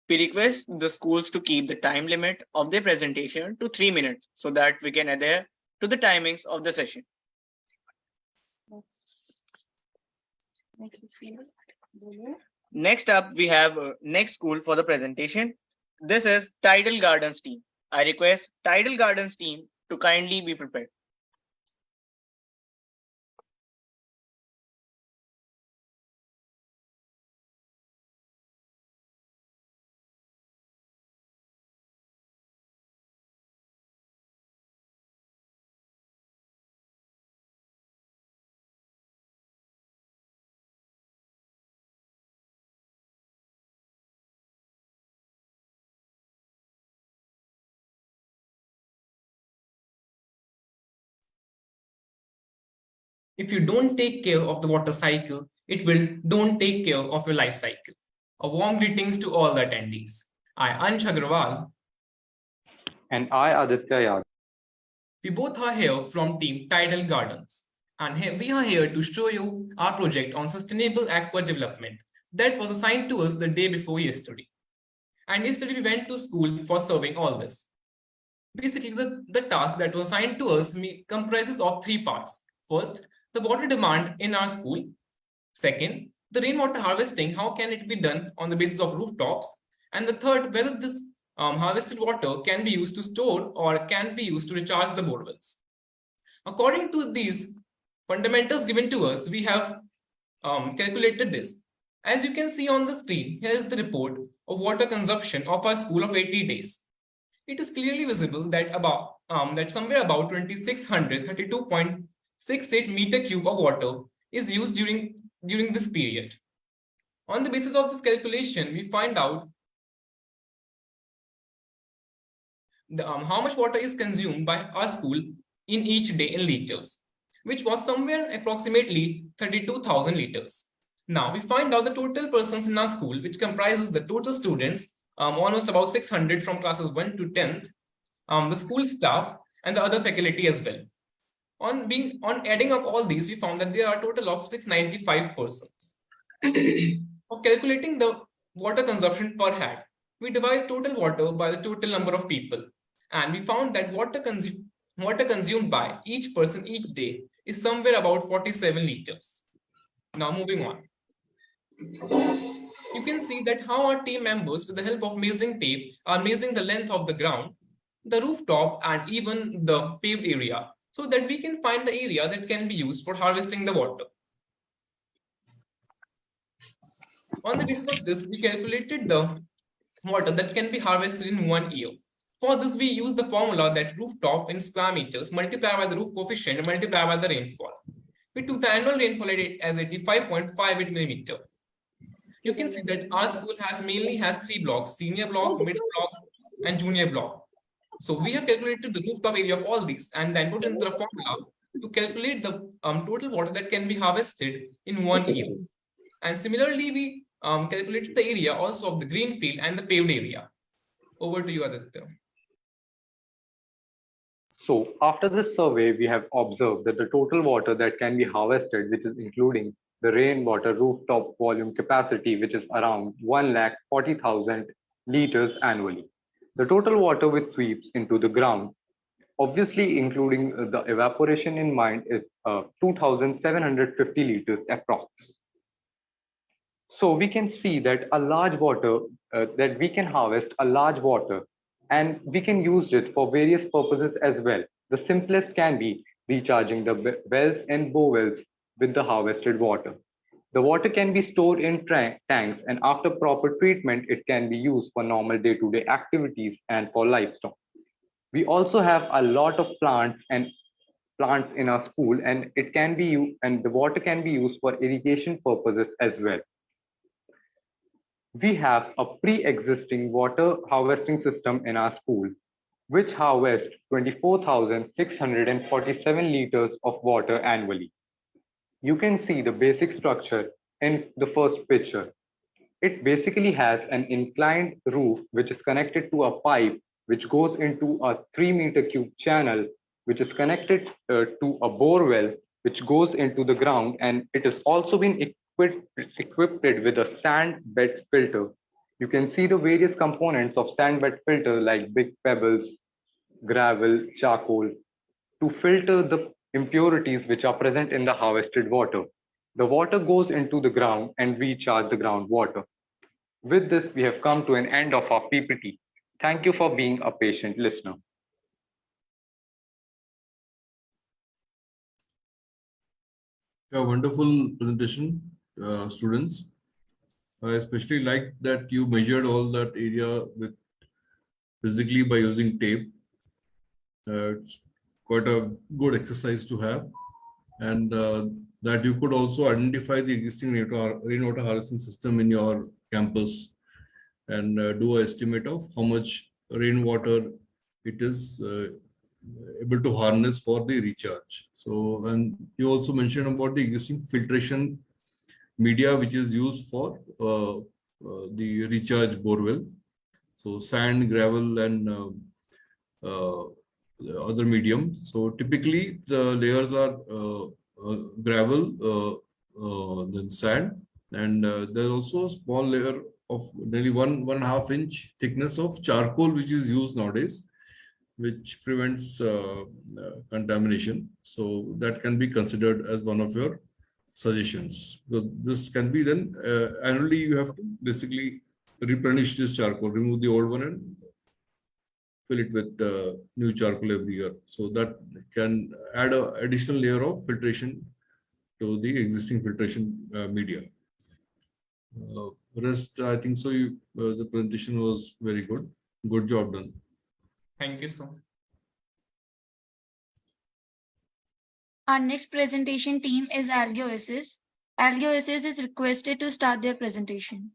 We request the schools to keep the time limit of their presentation to 3 minutes so that we can adhere to the timings of the session. Next up, we have next school for the presentation. This is Tidal Gardens team. I request Tidal Gardens team to kindly be prepared. If you don't take care of the water cycle, it will don't take care of your life cycle. A warm greetings to all the attendees. I, Ansh Agrawal. And I, Aditya Yadav. We both are here from Team Tidal Gardens. And we are here to show you our project on sustainable aqua development that was assigned to us the day before yesterday. And yesterday we went to school for serving all this. Basically, the task that was assigned to us comprises of 3 parts. First, the water demand in our school. Second, the rainwater harvesting, how can it be done on the basis of rooftops? And the third, whether this harvested water can be used to store or can be used to recharge the borewells. According to these fundamentals given to us, we have calculated this. As you can see on the screen, here is the report of water consumption of our school of 80 days. It is clearly visible that somewhere about 2632.68 meter cube of water is used during this period. On the basis of this calculation, we find out how much water is consumed by our school in each day in liters, which was somewhere approximately 32,000 liters. Now we find out the total persons in our school, which comprises the total students, almost about 600 from classes 1 to 10th, the school staff, and the other faculty as well. On adding up all these, we found that there are a total of 695 persons. For calculating the water consumption per head, we divide total water by the total number of people, and we found that water consumed by each person each day is somewhere about 47 liters. Now moving on. You can see that how our team members, with the help of measuring tape, are measuring the length of the ground, the rooftop, and even the paved area, so that we can find the area that can be used for harvesting the water. On the basis of this, we calculated the water that can be harvested in 1 year. For this, we use the formula that rooftop in square meters multiplied by the roof coefficient multiplied by the rainfall. We took the annual rainfall as 85.58 millimeter. You can see that our school mainly has 3 blocks: senior block, middle block, and junior block. So we have calculated the rooftop area of all these and then put in the formula to calculate the total water that can be harvested in 1 year. And similarly, we calculated the area also of the green field and the paved area. Over to you, Aditya. So after this survey, we have observed that the total water that can be harvested, which is including the rainwater rooftop volume capacity, which is around 1,40,000 liters annually. The total water which sweeps into the ground, obviously including the evaporation in mind, is 2,750 liters approx. So we can see that a large water, that we can harvest a large water and we can use it for various purposes as well. The simplest can be recharging the wells and bowels with the harvested water. The water can be stored in tanks, and after proper treatment, it can be used for normal day-to-day activities and for livestock. We also have a lot of plants and plants in our school, and it can be used, and the water can be used for irrigation purposes as well. We have a pre-existing water harvesting system in our school, which harvests 24,647 liters of water annually. You can see the basic structure in the first picture. It basically has an inclined roof which is connected to a pipe which goes into a 3-meter cube channel which is connected to a bore well which goes into the ground, and it has also been equipped with a sand bed filter. You can see the various components of sand bed filter like big pebbles, gravel, charcoal to filter the impurities which are present in the harvested water. The water goes into the ground and we charge the groundwater. With this, we have come to an end of our PPT. Thank you for being a patient listener. Yeah, wonderful presentation, students. I especially like that you measured all that area with physically by using tape. It's quite a good exercise to have, and that you could also identify the existing rainwater harvesting system in your campus and do an estimate of how much rainwater it is able to harness for the recharge. So, and you also mentioned about the existing filtration media which is used for the recharge borewell. So sand, gravel, and other medium. So typically the layers are gravel, then sand, and there's also a small layer of nearly 1.5 inch thickness of charcoal which is used nowadays, which prevents contamination. So that can be considered as one of your suggestions, because this can be then annually you have to basically replenish this charcoal, remove the old one and fill it with new charcoal every year. So that can add an additional layer of filtration to the existing filtration media. Rest, I think so. The presentation was very good. Good job done. Thank you, sir. Our next presentation team is AlgaOSS. AlgaOSS is requested to start their presentation.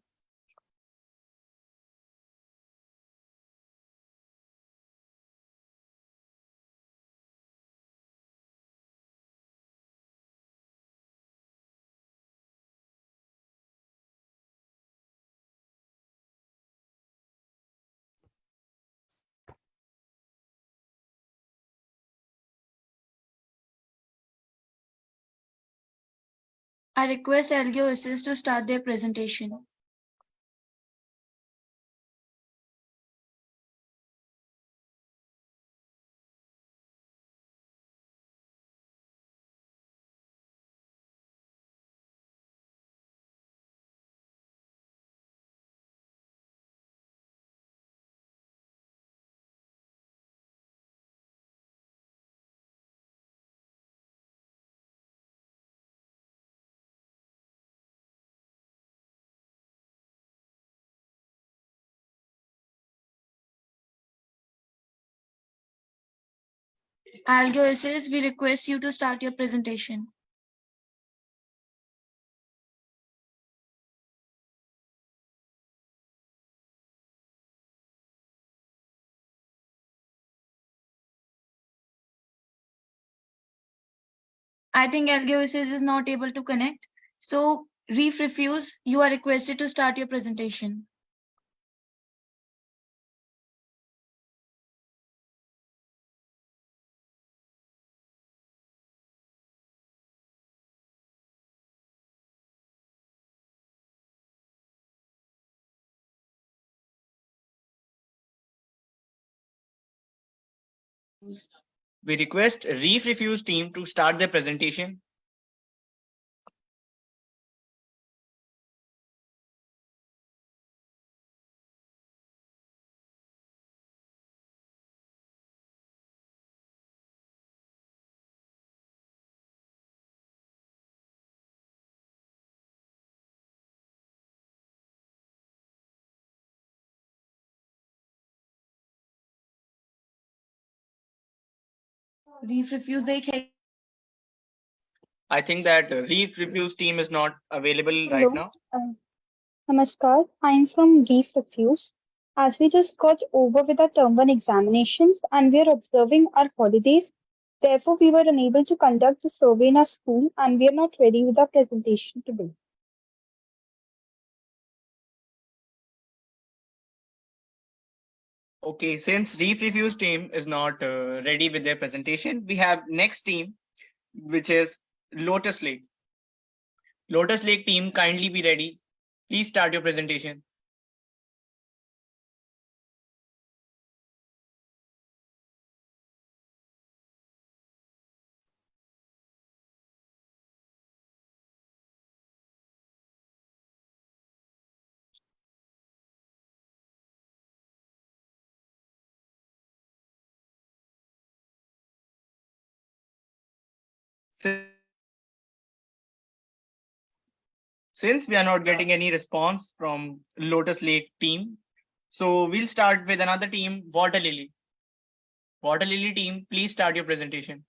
I request AlgaOSS to start their presentation. AlgaOSS, we request you to start your presentation. I think AlgaOSS is not able to connect. So, Reef Refuse, you are requested to start your presentation. We request Reef Refuse team to start their presentation. Reef refuse देख है. I think that Reef Refuse team is not available right Hello. now. Namaskar. I'm from Reef Refuse. As we just got over with our term one examinations and we are observing our holidays, therefore we were unable to conduct the survey in our school and we are not ready with our presentation today. Okay, since Reef Refuse team is not ready with their presentation, we have next team, which is Lotus Lake. Lotus Lake team, kindly be ready. Please start your presentation. Since we are not getting any response from Lotus Lake team, so we'll start with another team, Water Lily. Water Lily team, please start your presentation.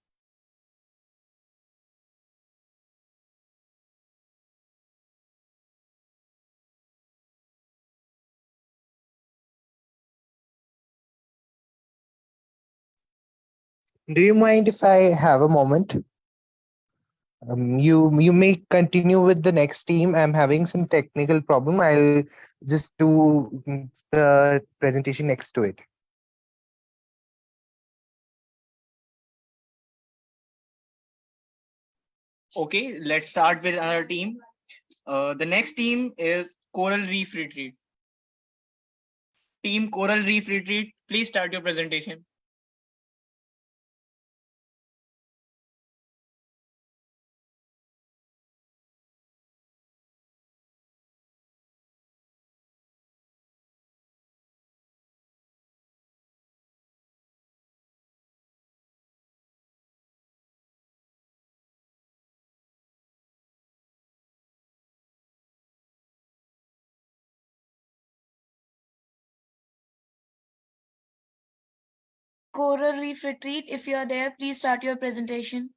Do you mind if I have a moment? You may continue with the next team. I'm having some technical problem. I'll just do the presentation next to it. Okay, let's start with another team. The next team is Coral Reef Retreat. Team Coral Reef Retreat, please start your presentation. Coral Reef Retreat, if you are there, please start your presentation.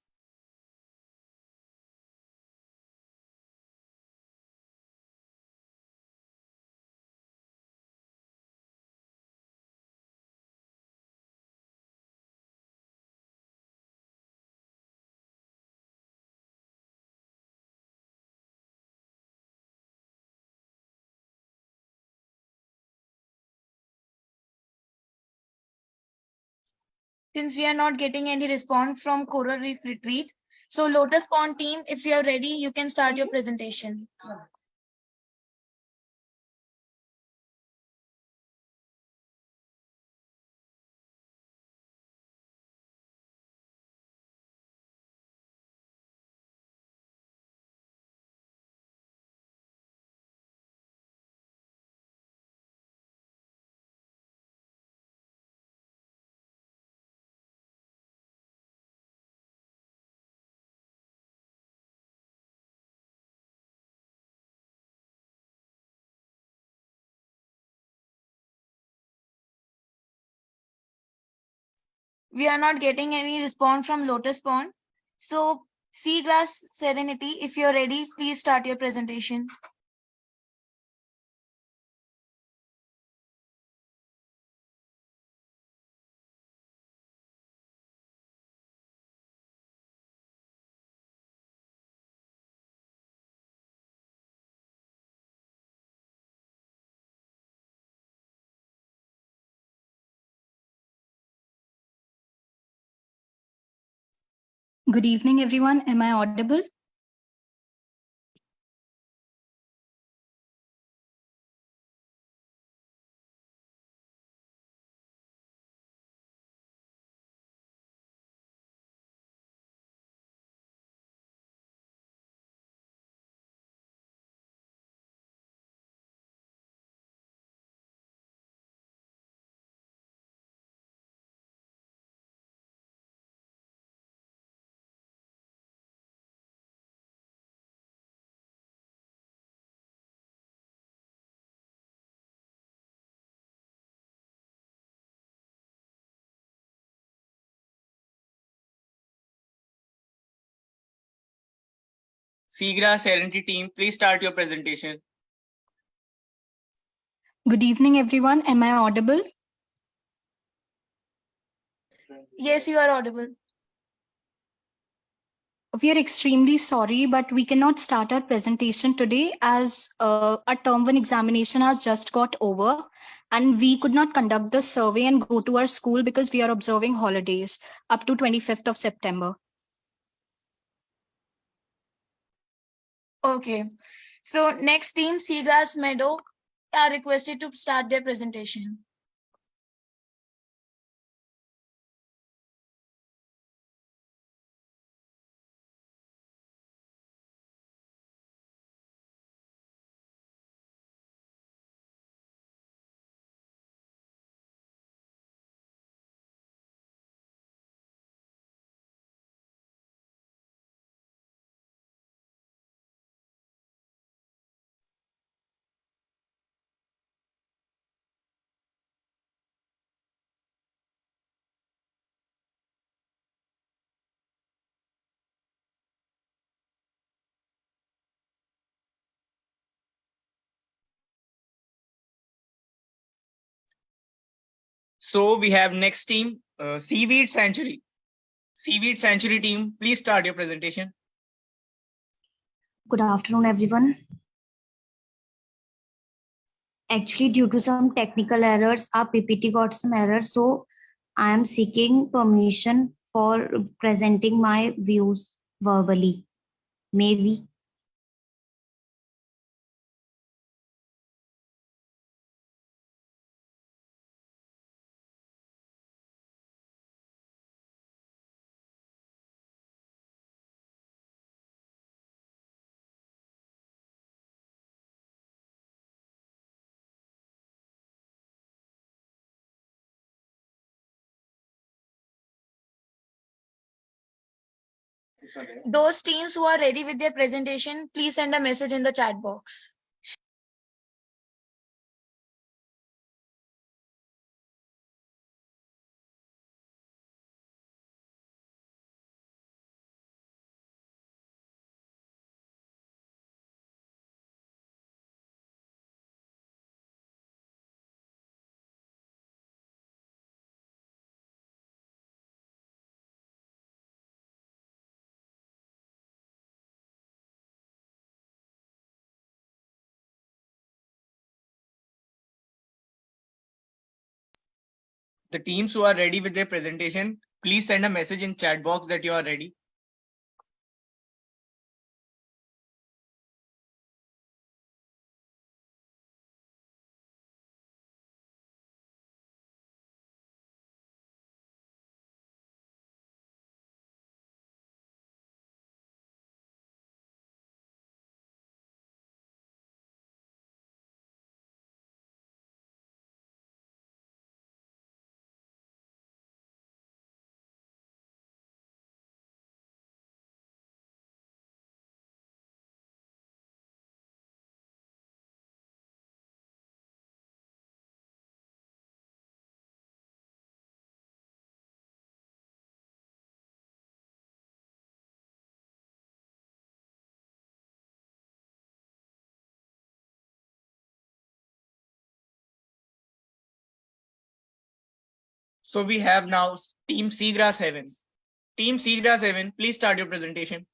Since we are not getting any response from Coral Reef Retreat, so Lotus Pond team, if you are ready, you can start your presentation. We are not getting any response from Lotus Pond. So Seagrass Serenity, if you're ready, please start your presentation. Good evening, everyone. Am I audible? Seaweed Serenity team, please start your presentation. Good evening, everyone. Am I audible? Yes, you are audible. We are extremely sorry, but we cannot start our presentation today as our term one examination has just got over and we could not conduct the survey and go to our school because we are observing holidays up to 25th of September. Okay. So next team, Seagrass Meadow, are requested to start their presentation. So we have next team, Seaweed Sanctuary. Seaweed Sanctuary team, please start your presentation. Good afternoon, everyone. Actually, due to some technical errors, our PPT got some errors, so I am seeking permission for presenting my views verbally. Maybe. Those teams who are ready with their presentation, please send a message in the chat box. The teams who are ready with their presentation, please send a message in chat box that you are ready. So we have now Team Seagrass Heaven. Team Seagrass Heaven, please start your presentation.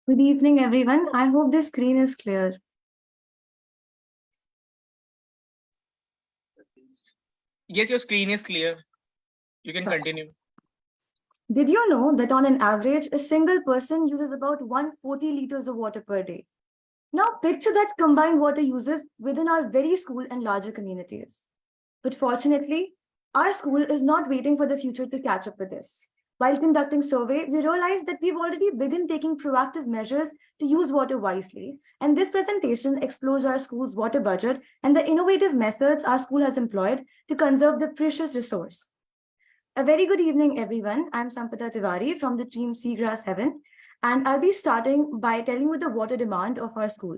Good evening, everyone. I hope this screen is clear. Yes, your screen is clear. You can Sure. continue. Did you know that on an average, a single person uses about 140 liters of water per day? Now picture that combined water uses within our very school and larger communities. But fortunately, our school is not waiting for the future to catch up with this. While conducting survey, we realized that we've already begun taking proactive measures to use water wisely. And this presentation explores our school's water budget and the innovative methods our school has employed to conserve the precious resource. A very good evening, everyone. I'm Sampada Tiwari from the team Seagrass Heaven. And I'll be starting by telling you the water demand of our school.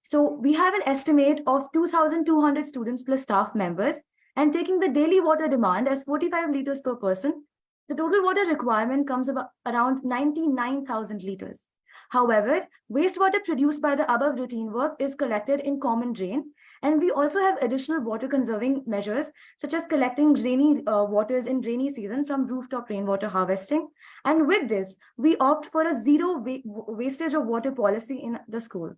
So we have an estimate of 2,200 students plus staff members, and taking the daily water demand as 45 liters per person, the total water requirement comes about around 99,000 liters. However, wastewater produced by the above routine work is collected in common drain, and we also have additional water conserving measures such as collecting rainy waters in rainy season from rooftop rainwater harvesting. And with this, we opt for a zero wastage of water policy in the school.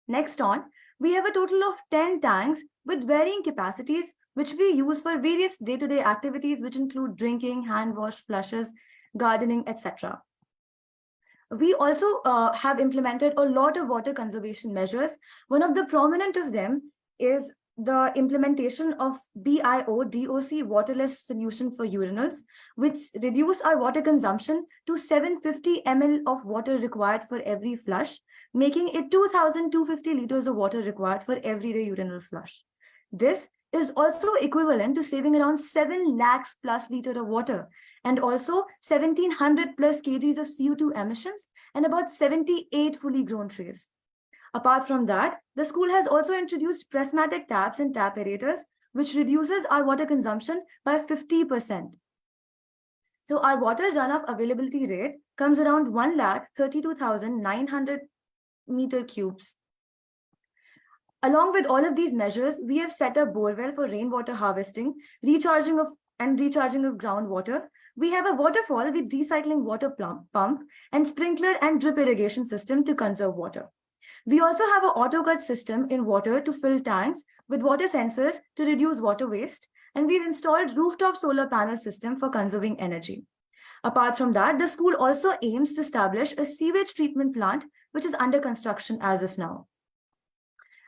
Next on, we have a total of 10 tanks with varying capacities, which we use for various day-to-day activities, which include drinking, hand wash, flushes, gardening, etc. We also have implemented a lot of water conservation measures. One of the prominent of them is the implementation of BIO-DOC waterless solution for urinals, which reduce our water consumption to 750 ml of water required for every flush, making it 2,250 liters of water required for everyday urinal flush. This is also equivalent to saving around 7 lakhs plus liter of water, and also 1,700 plus kgs of CO2 emissions and about 78 fully grown trees. Apart from that, the school has also introduced prismatic taps and tap aerators, which reduces our water consumption by 50%. So our water runoff availability rate comes around 1,32,900 meter cubes. Along with all of these measures, we have set up borewell for rainwater harvesting, recharging of groundwater. We have a waterfall with recycling water pump and sprinkler and drip irrigation system to conserve water. We also have an auto cut system in water to fill tanks with water sensors to reduce water waste. And we've installed rooftop solar panel system for conserving energy. Apart from that, the school also aims to establish a sewage treatment plant, which is under construction as of now.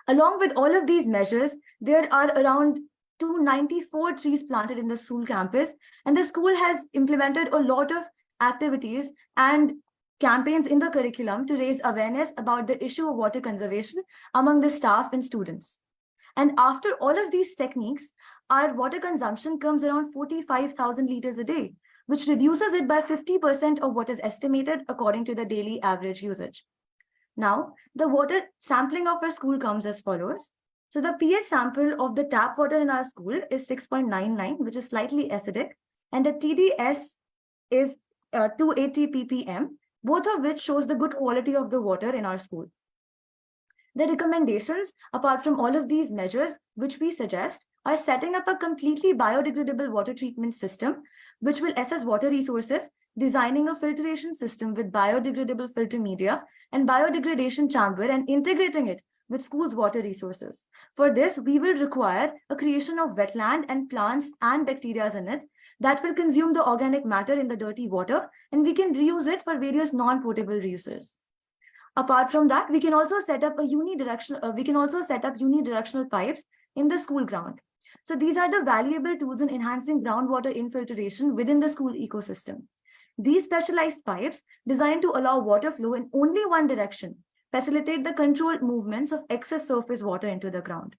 Along with all of these measures, there are around 294 trees planted in the school campus, and the school has implemented a lot of activities and campaigns in the curriculum to raise awareness about the issue of water conservation among the staff and students. And after all of these techniques, our water consumption comes around 45,000 liters a day, which reduces it by 50% of what is estimated according to the daily average usage. Now, the water sampling of our school comes as follows. So the pH sample of the tap water in our school is 6.99, which is slightly acidic, and the TDS is 280 ppm, both of which shows the good quality of the water in our school. The recommendations, apart from all of these measures, which we suggest, are setting up a completely biodegradable water treatment system, which will assess water resources, designing a filtration system with biodegradable filter media and biodegradation chamber, and integrating it with schools' water resources. For this, we will require a creation of wetland and plants and bacteria in it that will consume the organic matter in the dirty water, and we can reuse it for various non-potable uses. Apart from that, we can also set up unidirectional pipes in the school ground. So these are the valuable tools in enhancing groundwater infiltration within the school ecosystem. These specialized pipes, designed to allow water flow in only one direction, facilitate the controlled movements of excess surface water into the ground.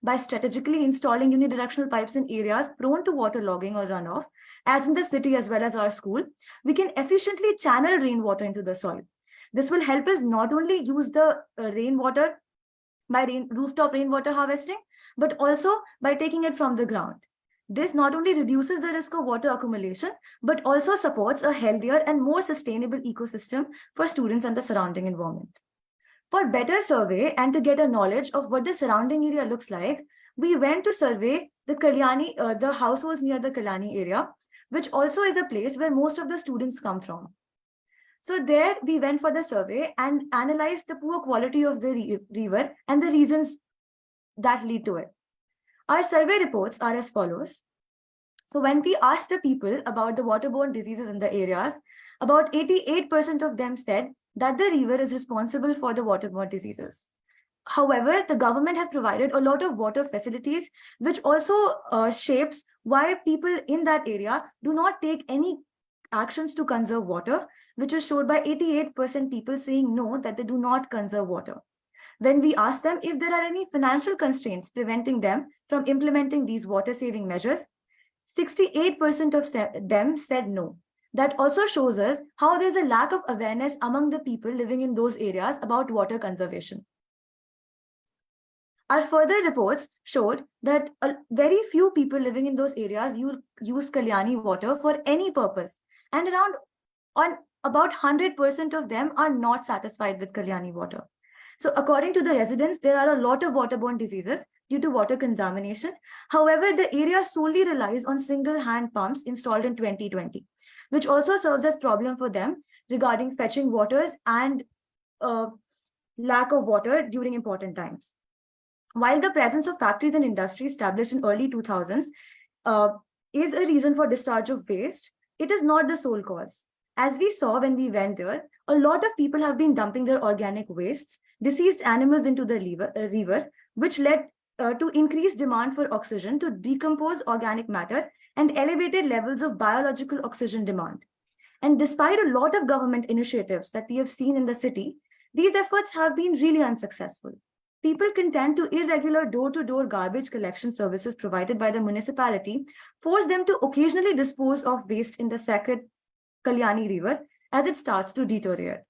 By strategically installing unidirectional pipes in areas prone to waterlogging or runoff, as in the city as well as our school, we can efficiently channel rainwater into the soil. This will help us not only use the rainwater by rooftop rainwater harvesting, but also by taking it from the ground. This not only reduces the risk of water accumulation, but also supports a healthier and more sustainable ecosystem for students and the surrounding environment. For better survey and to get a knowledge of what the surrounding area looks like, we went to survey the households near the Kalyani area, which also is a place where most of the students come from. So there we went for the survey and analyzed the poor quality of the river and the reasons that lead to it. Our survey reports are as follows. So when we asked the people about the waterborne diseases in the areas, about 88% of them said that the river is responsible for the waterborne diseases. However, the government has provided a lot of water facilities, which also shapes why people in that area do not take any actions to conserve water, which is showed by 88% people saying no, that they do not conserve water. When we asked them if there are any financial constraints preventing them from implementing these water saving measures, 68% of them said no. That also shows us how there's a lack of awareness among the people living in those areas about water conservation. Our further reports showed that very few people living in those areas use Kalyani water for any purpose, and about 100% of them are not satisfied with Kalyani water. So according to the residents, there are a lot of waterborne diseases due to water contamination. However, the area solely relies on single hand pumps installed in 2020, which also serves as problem for them regarding fetching waters and lack of water during important times. While the presence of factories and industry established in early 2000s is a reason for discharge of waste, it is not the sole cause. As we saw when we went there, a lot of people have been dumping their organic wastes, deceased animals into the river, which led to increased demand for oxygen to decompose organic matter and elevated levels of biological oxygen demand. And despite a lot of government initiatives that we have seen in the city, these efforts have been really unsuccessful. People contend to irregular door-to-door garbage collection services provided by the municipality force them to occasionally dispose of waste in the sacred Kalyani River as it starts to deteriorate.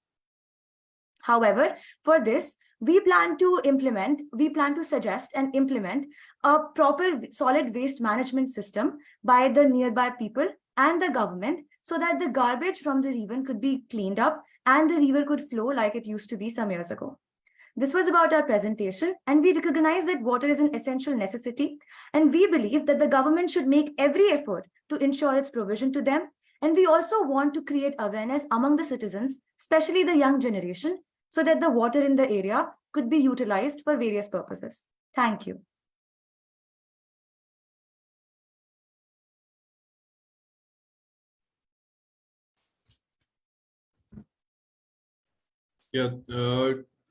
However, for this, we plan to suggest and implement a proper solid waste management system by the nearby people and the government so that the garbage from the river could be cleaned up and the river could flow like it used to be some years ago. This was about our presentation, and we recognize that water is an essential necessity, and we believe that the government should make every effort to ensure its provision to them. And we also want to create awareness among the citizens, especially the young generation, so that the water in the area could be utilized for various purposes. Thank you. Yeah,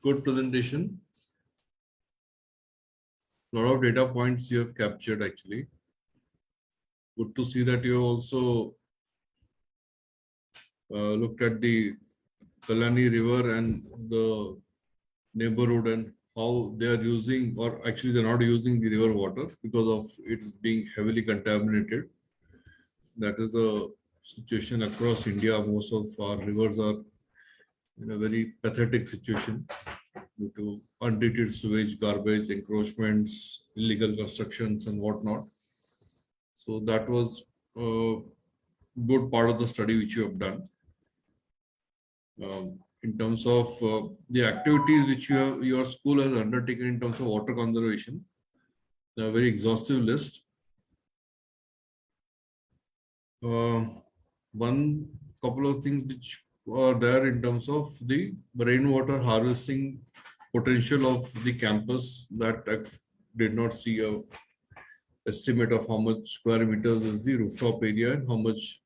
good presentation. A lot of data points you have captured actually. Good to see that you also looked at the Kalyani River and the neighborhood and how they are using, or actually they're not using the river water because of it being heavily contaminated. That is a situation across India. Most of our rivers are in a very pathetic situation due to untreated sewage, garbage, encroachments, illegal constructions, and whatnot. So that was a good part of the study which you have done. In terms of the activities which your school has undertaken in terms of water conservation, a very exhaustive list. One couple of things which are there in terms of the rainwater harvesting potential of the campus that I did not see a estimate of how much square meters is the rooftop area and how much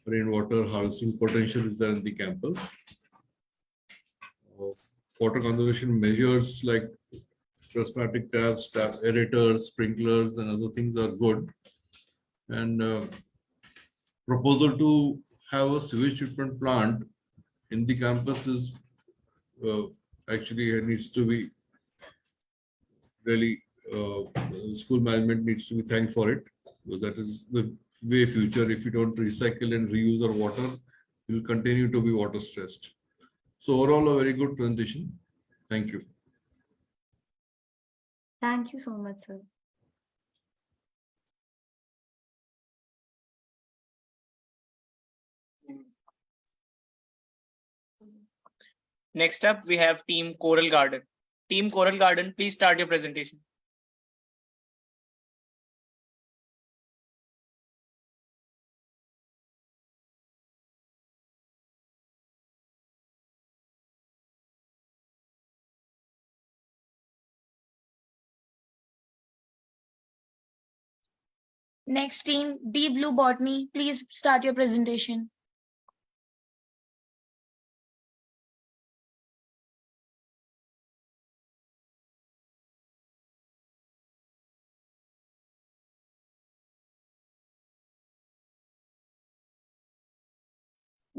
rainwater harvesting potential is there in the campus. Water conservation measures like prismatic taps, tap aerators, sprinklers, and other things are good. And proposal to have a sewage treatment plant in the campus is actually needs to be really school management needs to be thanked for it. So that is the way future. If you don't recycle and reuse our water, we will continue to be water stressed. So overall, a very good presentation. Thank you. Thank you so much, sir. Next up, we have Team Coral Garden. Team Coral Garden, please start your presentation. Next team, Deep Blue Botany, please start your presentation.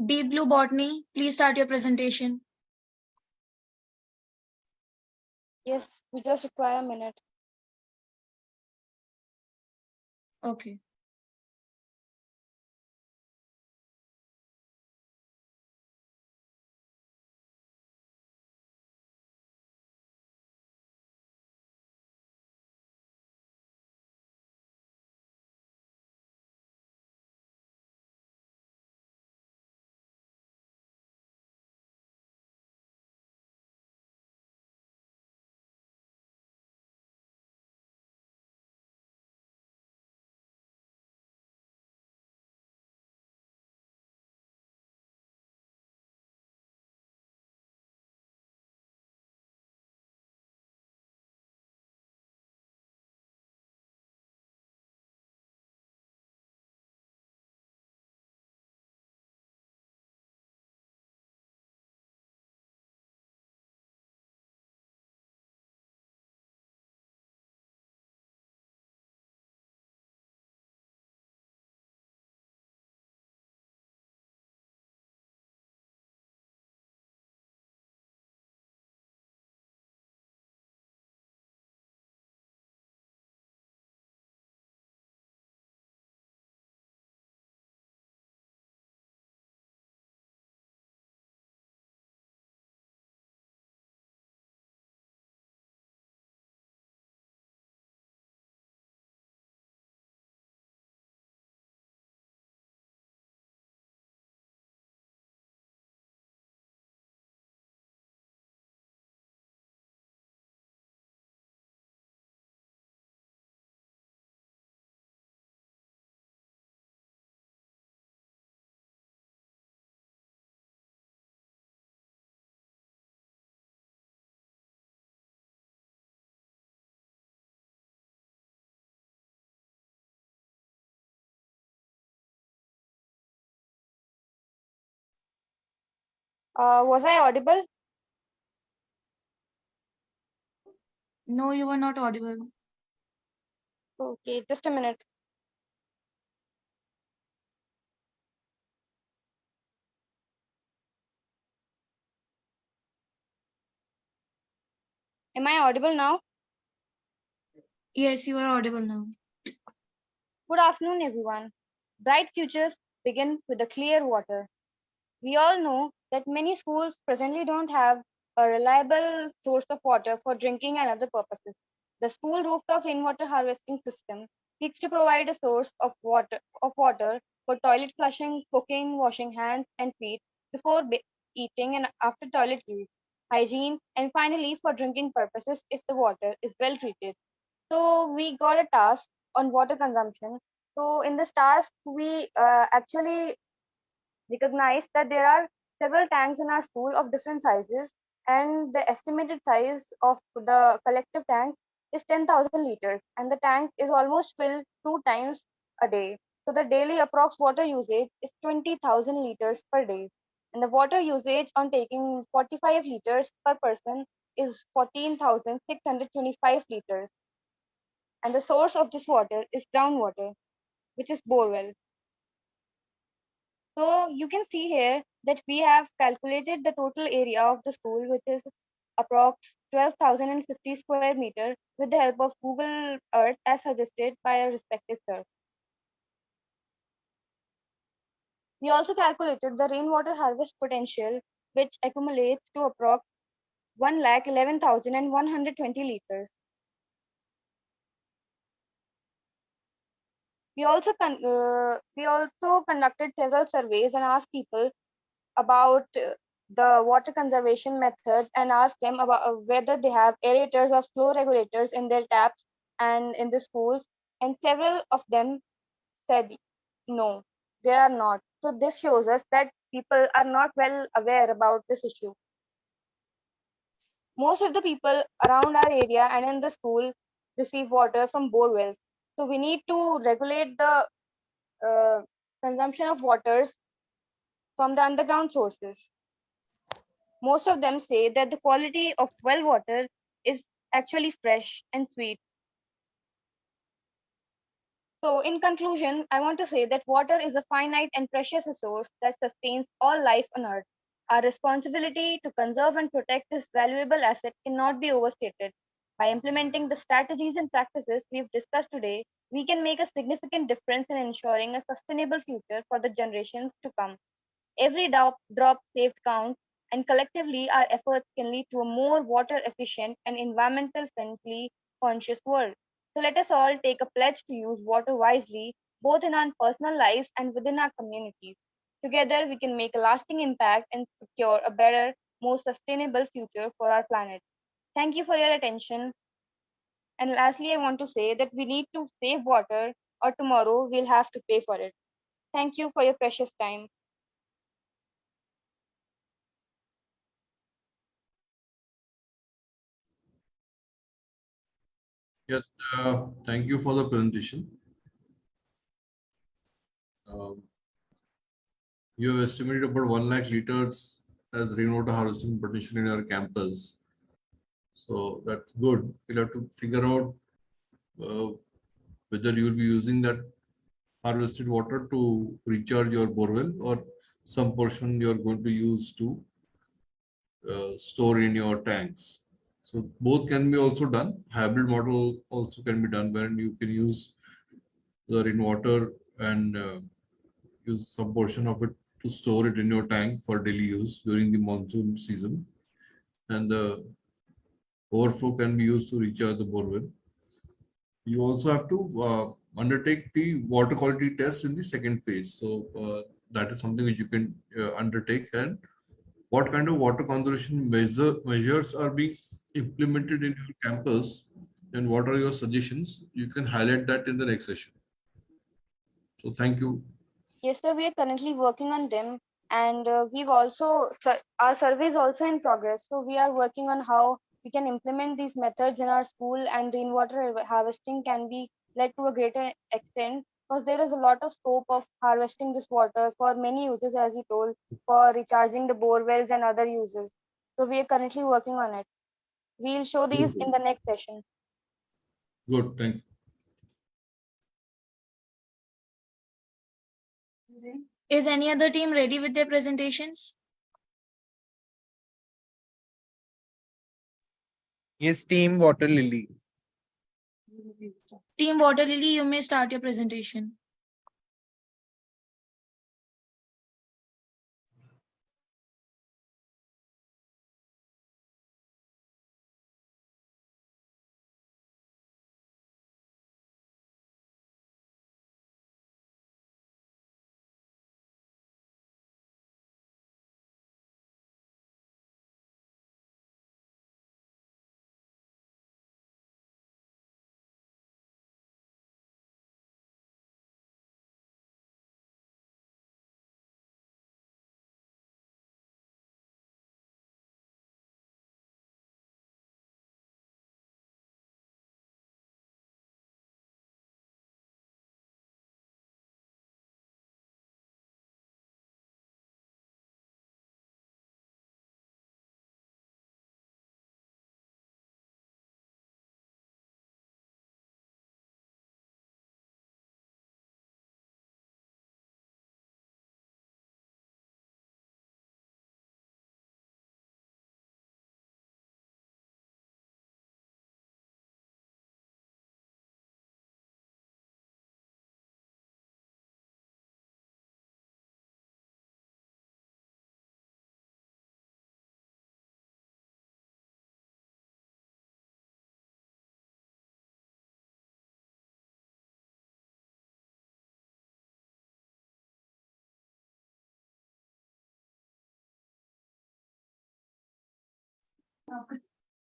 Deep Blue Botany, please start your presentation. Yes, we just require a minute. Okay. Was I audible? No, you were not audible. Okay, just a minute. Am I audible now? Yes, you are audible now. Good afternoon, everyone. Bright futures begin with the clear water. We all know that many schools presently don't have a reliable source of water for drinking and other purposes. The school rooftop rainwater harvesting system seeks to provide a source of water for toilet flushing, cooking, washing hands and feet before eating and after toilet use, hygiene, and finally for drinking purposes if the water is well treated. So we got a task on water consumption. So in this task, we actually recognized that there are several tanks in our school of different sizes, and the estimated size of the collective tank is 10,000 liters, and the tank is almost filled 2 times a day. So the daily approx water usage is 20,000 liters per day, and the water usage on taking 45 liters per person is 14,625 liters. And the source of this water is groundwater, which is borewell. So you can see here that we have calculated the total area of the school, which is approx 12,050 square meter, with the help of Google Earth as suggested by a respected sir. We also calculated the rainwater harvest potential, which accumulates to approx 1,11,120 liters. We also conducted several surveys and asked people about the water conservation methods and ask them about whether they have aerators or flow regulators in their taps and in the schools, and several of them said no, they are not. So this shows us that people are not well aware about this issue. Most of the people around our area and in the school receive water from bore wells, so we need to regulate the uh, consumption of waters from the underground sources. Most of them say that the quality of well water is actually fresh and sweet. So, in conclusion, I want to say that water is a finite and precious resource that sustains all life on Earth. Our responsibility to conserve and protect this valuable asset cannot be overstated. By implementing the strategies and practices we've discussed today, we can make a significant difference in ensuring a sustainable future for the generations to come. Every drop saved counts, and collectively our efforts can lead to a more water efficient and environmental friendly conscious world. So let us all take a pledge to use water wisely, both in our personal lives and within our communities. Together, we can make a lasting impact and secure a better, more sustainable future for our planet. Thank you for your attention. And lastly, I want to say that we need to save water, or tomorrow we'll have to pay for it. Thank you for your precious time. Yeah, thank you for the presentation. Um, you have estimated about 1 lakh liters as rainwater harvesting potential in our campus. So that's good. We'll have to figure out whether you will be using that harvested water to recharge your borewell or some portion you are going to use to store in your tanks. So both can be also done. Hybrid model also can be done where you can use the rainwater and use some portion of it to store it in your tank for daily use during the monsoon season. And the overflow can be used to recharge the borewell. You also have to undertake the water quality test in the second phase. So that is something which you can undertake. And what kind of water conservation measures are being implemented in your campus, and what are your suggestions? You can highlight that in the next session. So thank you. Yes, sir, we are currently working on them, and our survey is also in progress. So we are working on how we can implement these methods in our school, and rainwater harvesting can be led to a greater extent because there is a lot of scope of harvesting this water for many uses, as you told, for recharging the bore wells and other uses. So we are currently working on it. We'll show these in the next session. Good, thank you. Is any other team ready with their presentations? Yes, Team Water Lily. Team Water Lily, you may start your presentation.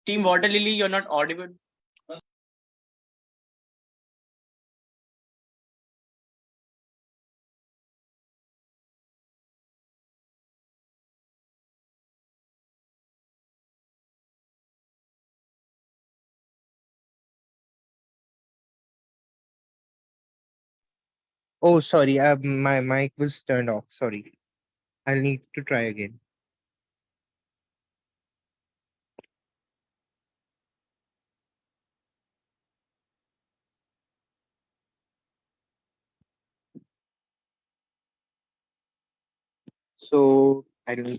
Team Water Lily, you're not audible. Oh, sorry, my mic was turned off. Sorry. I'll need to try again. So I'll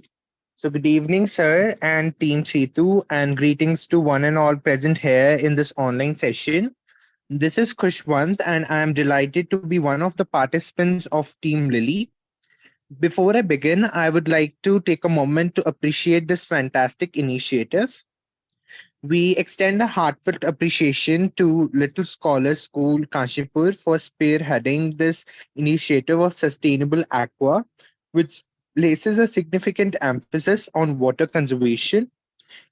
so good evening, sir, and Team Chetu, and greetings to one and all present here in this online session. This is Kushwant, and I am delighted to be one of the participants of Team Lily. Before I begin, I would like to take a moment to appreciate this fantastic initiative. We extend a heartfelt appreciation to Little Scholars School, Kashipur, for spearheading this initiative of sustainable aqua, which places a significant emphasis on water conservation.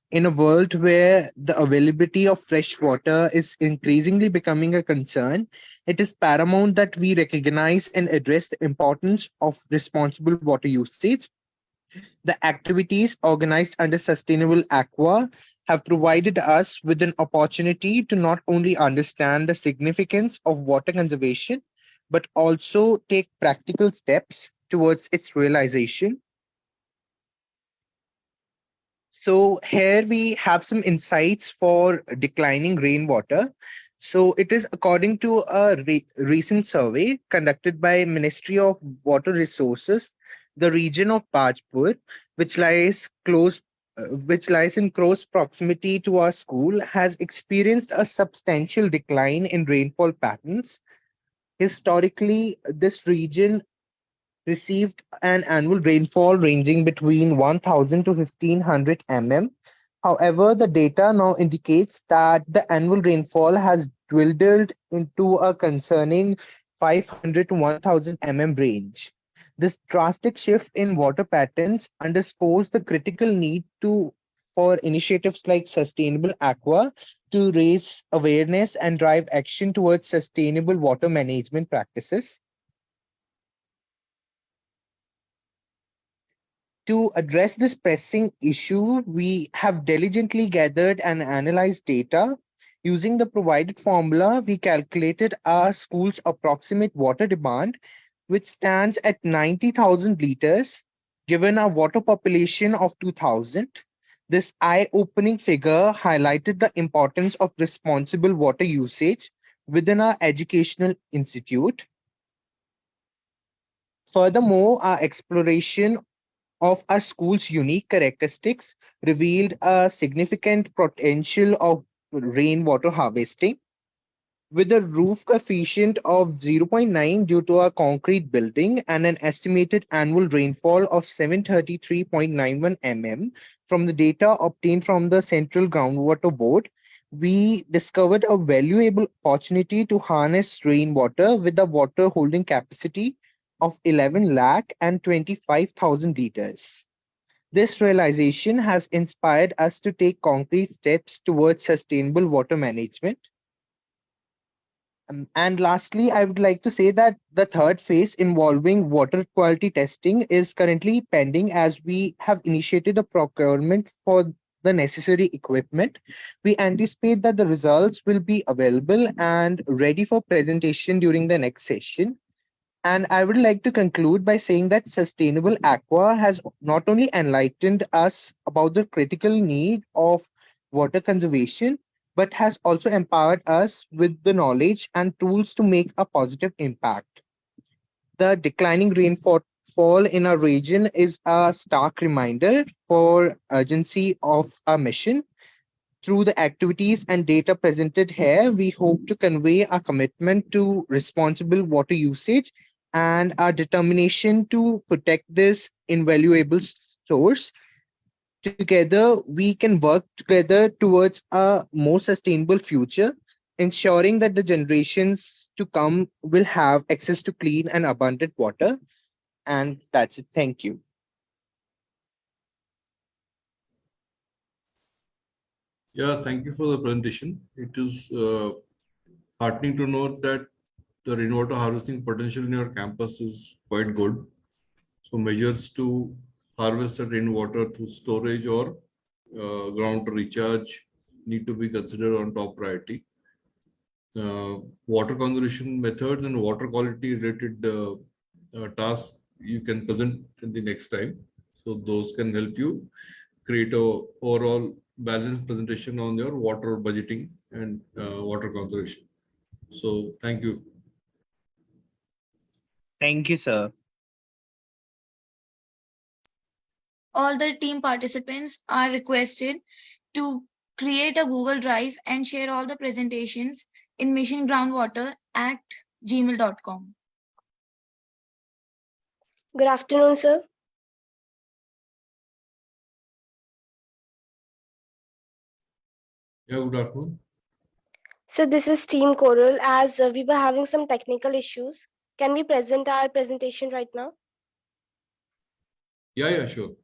In a world where the availability of fresh water is increasingly becoming a concern, it is paramount that we recognize and address the importance of responsible water usage. The activities organized under Sustainable Aqua have provided us with an opportunity to not only understand the significance of water conservation, but also take practical steps towards its realization. So here we have some insights for declining rainwater. So it is according to a recent survey conducted by Ministry of Water Resources, the region of Pajpur, which lies close, which lies in close proximity to our school, has experienced a substantial decline in rainfall patterns. Historically, this region received an annual rainfall ranging between 1000 to 1500 mm. However, the data now indicates that the annual rainfall has dwindled into a concerning 500 to 1000 mm range. This drastic shift in water patterns underscores the critical need for initiatives like Sustainable Aqua to raise awareness and drive action towards sustainable water management practices. To address this pressing issue, we have diligently gathered and analyzed data, Using the provided formula, we calculated our school's approximate water demand, which stands at 90,000 liters, given a water population of 2,000. This eye-opening figure highlighted the importance of responsible water usage within our educational institute. Furthermore, our exploration of our school's unique characteristics revealed a significant potential of rainwater harvesting. With a roof coefficient of zero point 0.9 due to a concrete building and an estimated annual rainfall of 733.91 mm from the data obtained from the Central Groundwater Board, we discovered a valuable opportunity to harness rainwater with a water holding capacity of 11 lakh and 25,000 liters. This realization has inspired us to take concrete steps towards sustainable water management. And lastly, I would like to say that the third phase involving water quality testing is currently pending as we have initiated a procurement for the necessary equipment. We anticipate that the results will be available and ready for presentation during the next session. And I would like to conclude by saying that sustainable aqua has not only enlightened us about the critical need of water conservation, but has also empowered us with the knowledge and tools to make a positive impact. The declining rainfall in our region is a stark reminder for urgency of our mission. Through the activities and data presented here, we hope to convey our commitment to responsible water usage and our determination to protect this invaluable source. Together, we can work together towards a more sustainable future, ensuring that the generations to come will have access to clean and abundant water. And that's it. Thank you. Yeah, thank you for the presentation. It is heartening to note that the rainwater harvesting potential in your campus is quite good. So measures to harvest the rainwater through storage or ground recharge need to be considered on top priority. Water conservation methods and water quality related tasks you can present in the next time. So those can help you create a overall balanced presentation on your water budgeting and water conservation. So thank you. Thank you, sir. All the team participants are requested to create a Google Drive and share all the presentations in missiongroundwater@gmail.com. Good afternoon, sir. Yeah, good afternoon. So this is Team Coral. As we were having some technical issues, can we present our presentation right now? Yeah, sure.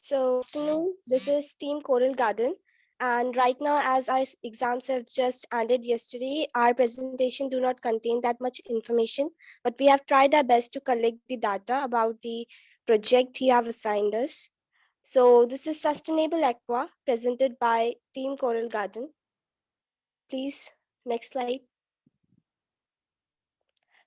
So, afternoon. This is Team Coral Garden. And right now, as our exams have just ended yesterday, our presentation do not contain that much information, but we have tried our best to collect the data about the project you have assigned us. So this is Sustainable Aqua presented by Team Coral Garden. Please, next slide.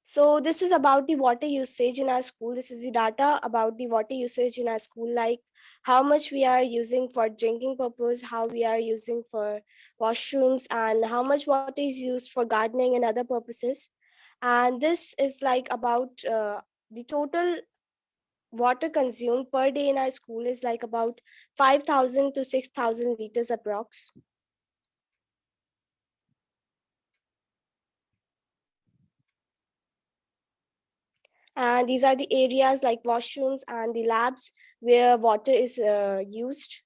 So this is about the water usage in our school. This is the data about the water usage in our school, like how much we are using for drinking purpose, how we are using for washrooms, and how much water is used for gardening and other purposes. And this is like about the total water consumed per day in our school is like about 5,000 to 6,000 liters approx. And these are the areas like washrooms and the labs where water is used.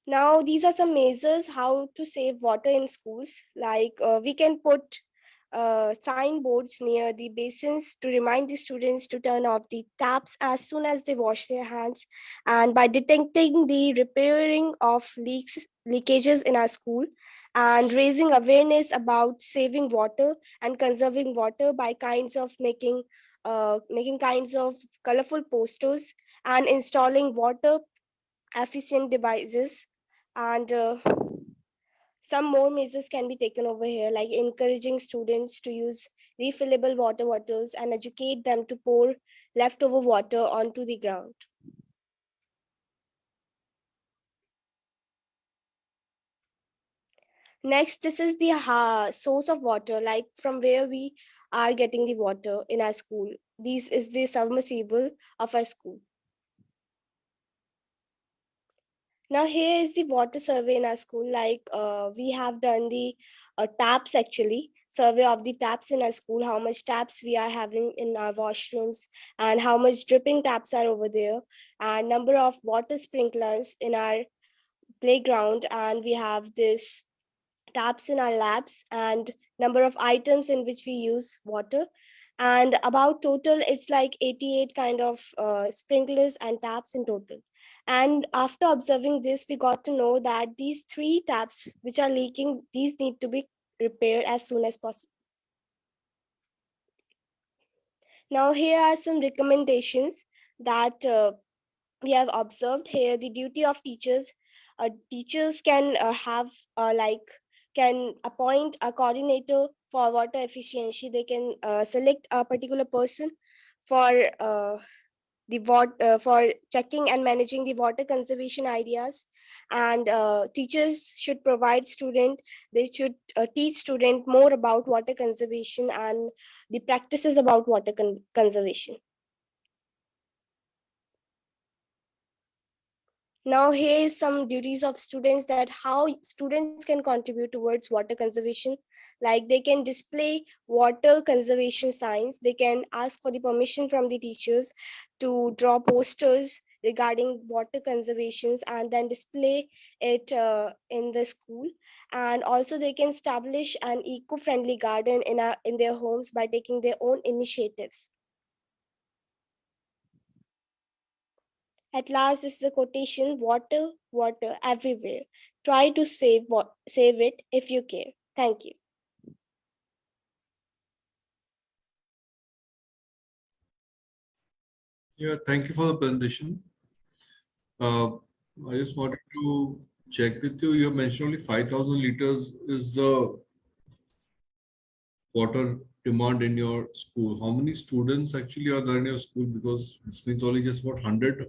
Now, these are some measures how to save water in schools. Like we can put signboards near the basins to remind the students to turn off the taps as soon as they wash their hands. And by detecting the repairing of leakages in our school, and raising awareness about saving water and conserving water by making kinds of colorful posters and installing water efficient devices. And some more measures can be taken over here, like encouraging students to use refillable water bottles and educate them to pour leftover water onto the ground. Next, this is the source of water, like from where we are getting the water in our school. This is the submersible of our school. Now here is the water survey in our school. Like we have done the taps, actually survey of the taps in our school, how much taps we are having in our washrooms and how much dripping taps are over there, and number of water sprinklers in our playground, and we have this taps in our labs and number of items in which we use water. And about total, it's like 88 kind of sprinklers and taps in total. And after observing this, we got to know that these 3 taps which are leaking, these need to be repaired as soon as possible. Now here are some recommendations that we have observed here. The duty of teachers. Teachers can can appoint a coordinator for water efficiency. They can select a particular person for for checking and managing the water conservation ideas. And teachers should provide student. They should teach student more about water conservation and the practices about water conservation. Now here is some duties of students, that how students can contribute towards water conservation. Like they can display water conservation signs. They can ask for the permission from the teachers to draw posters regarding water conservations and then display it in the school. And also they can establish an eco-friendly garden in their homes by taking their own initiatives. At last, this is a quotation: water, water everywhere. Try to save it if you care. Thank you. Yeah, thank you for the presentation. I just wanted to check with you. You mentioned only 5,000 liters is the water demand in your school. How many students actually are there in your school? Because this means only just about 100.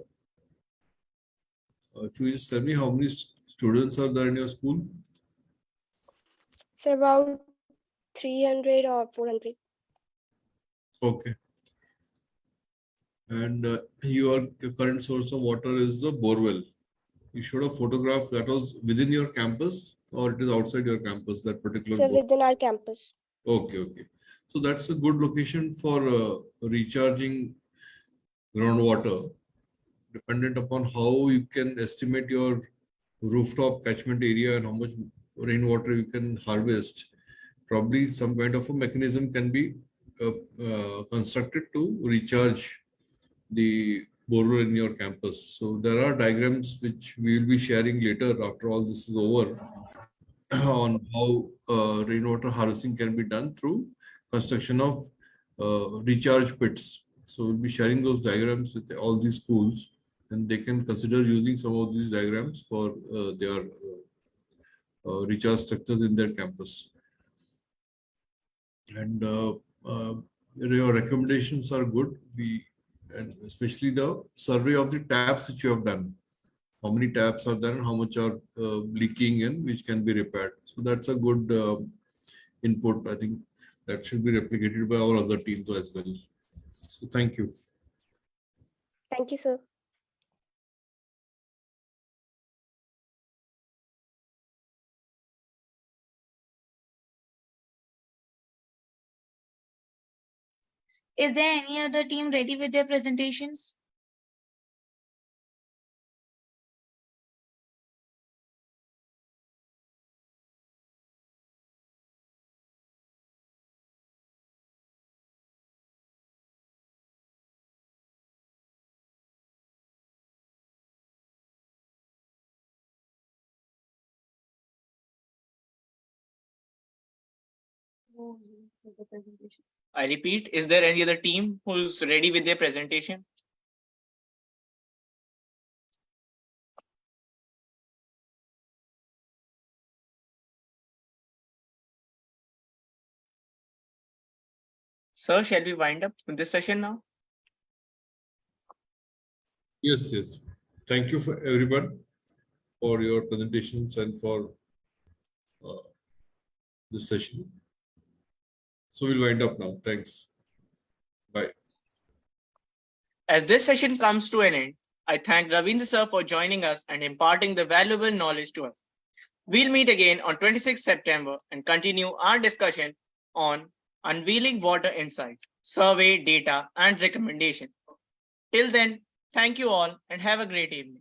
If you just tell me how many students are there in your school? It's about 300 or 400. Okay. And your current source of water is the borewell. You showed a photograph that was within your campus, or it is outside your campus, that particular So borewell? within our campus. Okay, okay. So that's a good location for recharging groundwater, dependent upon how you can estimate your rooftop catchment area and how much rainwater you can harvest. Probably some kind of a mechanism can be constructed to recharge the borewell in your campus. So there are diagrams which we will be sharing later after all this is over on how rainwater harvesting can be done through construction of recharge pits. So we'll be sharing those diagrams with all these schools, and they can consider using some of these diagrams for their recharge structures in their campus. And your recommendations are good. And especially the survey of the taps which you have done. How many taps are there and how much are leaking and which can be repaired. So that's a good input. I think that should be replicated by our other teams as well. So thank you. Thank you, sir. Is there any other team ready with their presentations? I repeat, is there any other team who's ready with their presentation? Sir, shall we wind up with this session now? Yes, yes. Thank you for everyone for your presentations and for this session. So we'll wind up now. Thanks. Bye. As this session comes to an end, I thank Ravindra sir for joining us and imparting the valuable knowledge to us. We'll meet again on 26 September and continue our discussion on unveiling water insights, survey data, and recommendations. Till then, thank you all and have a great evening.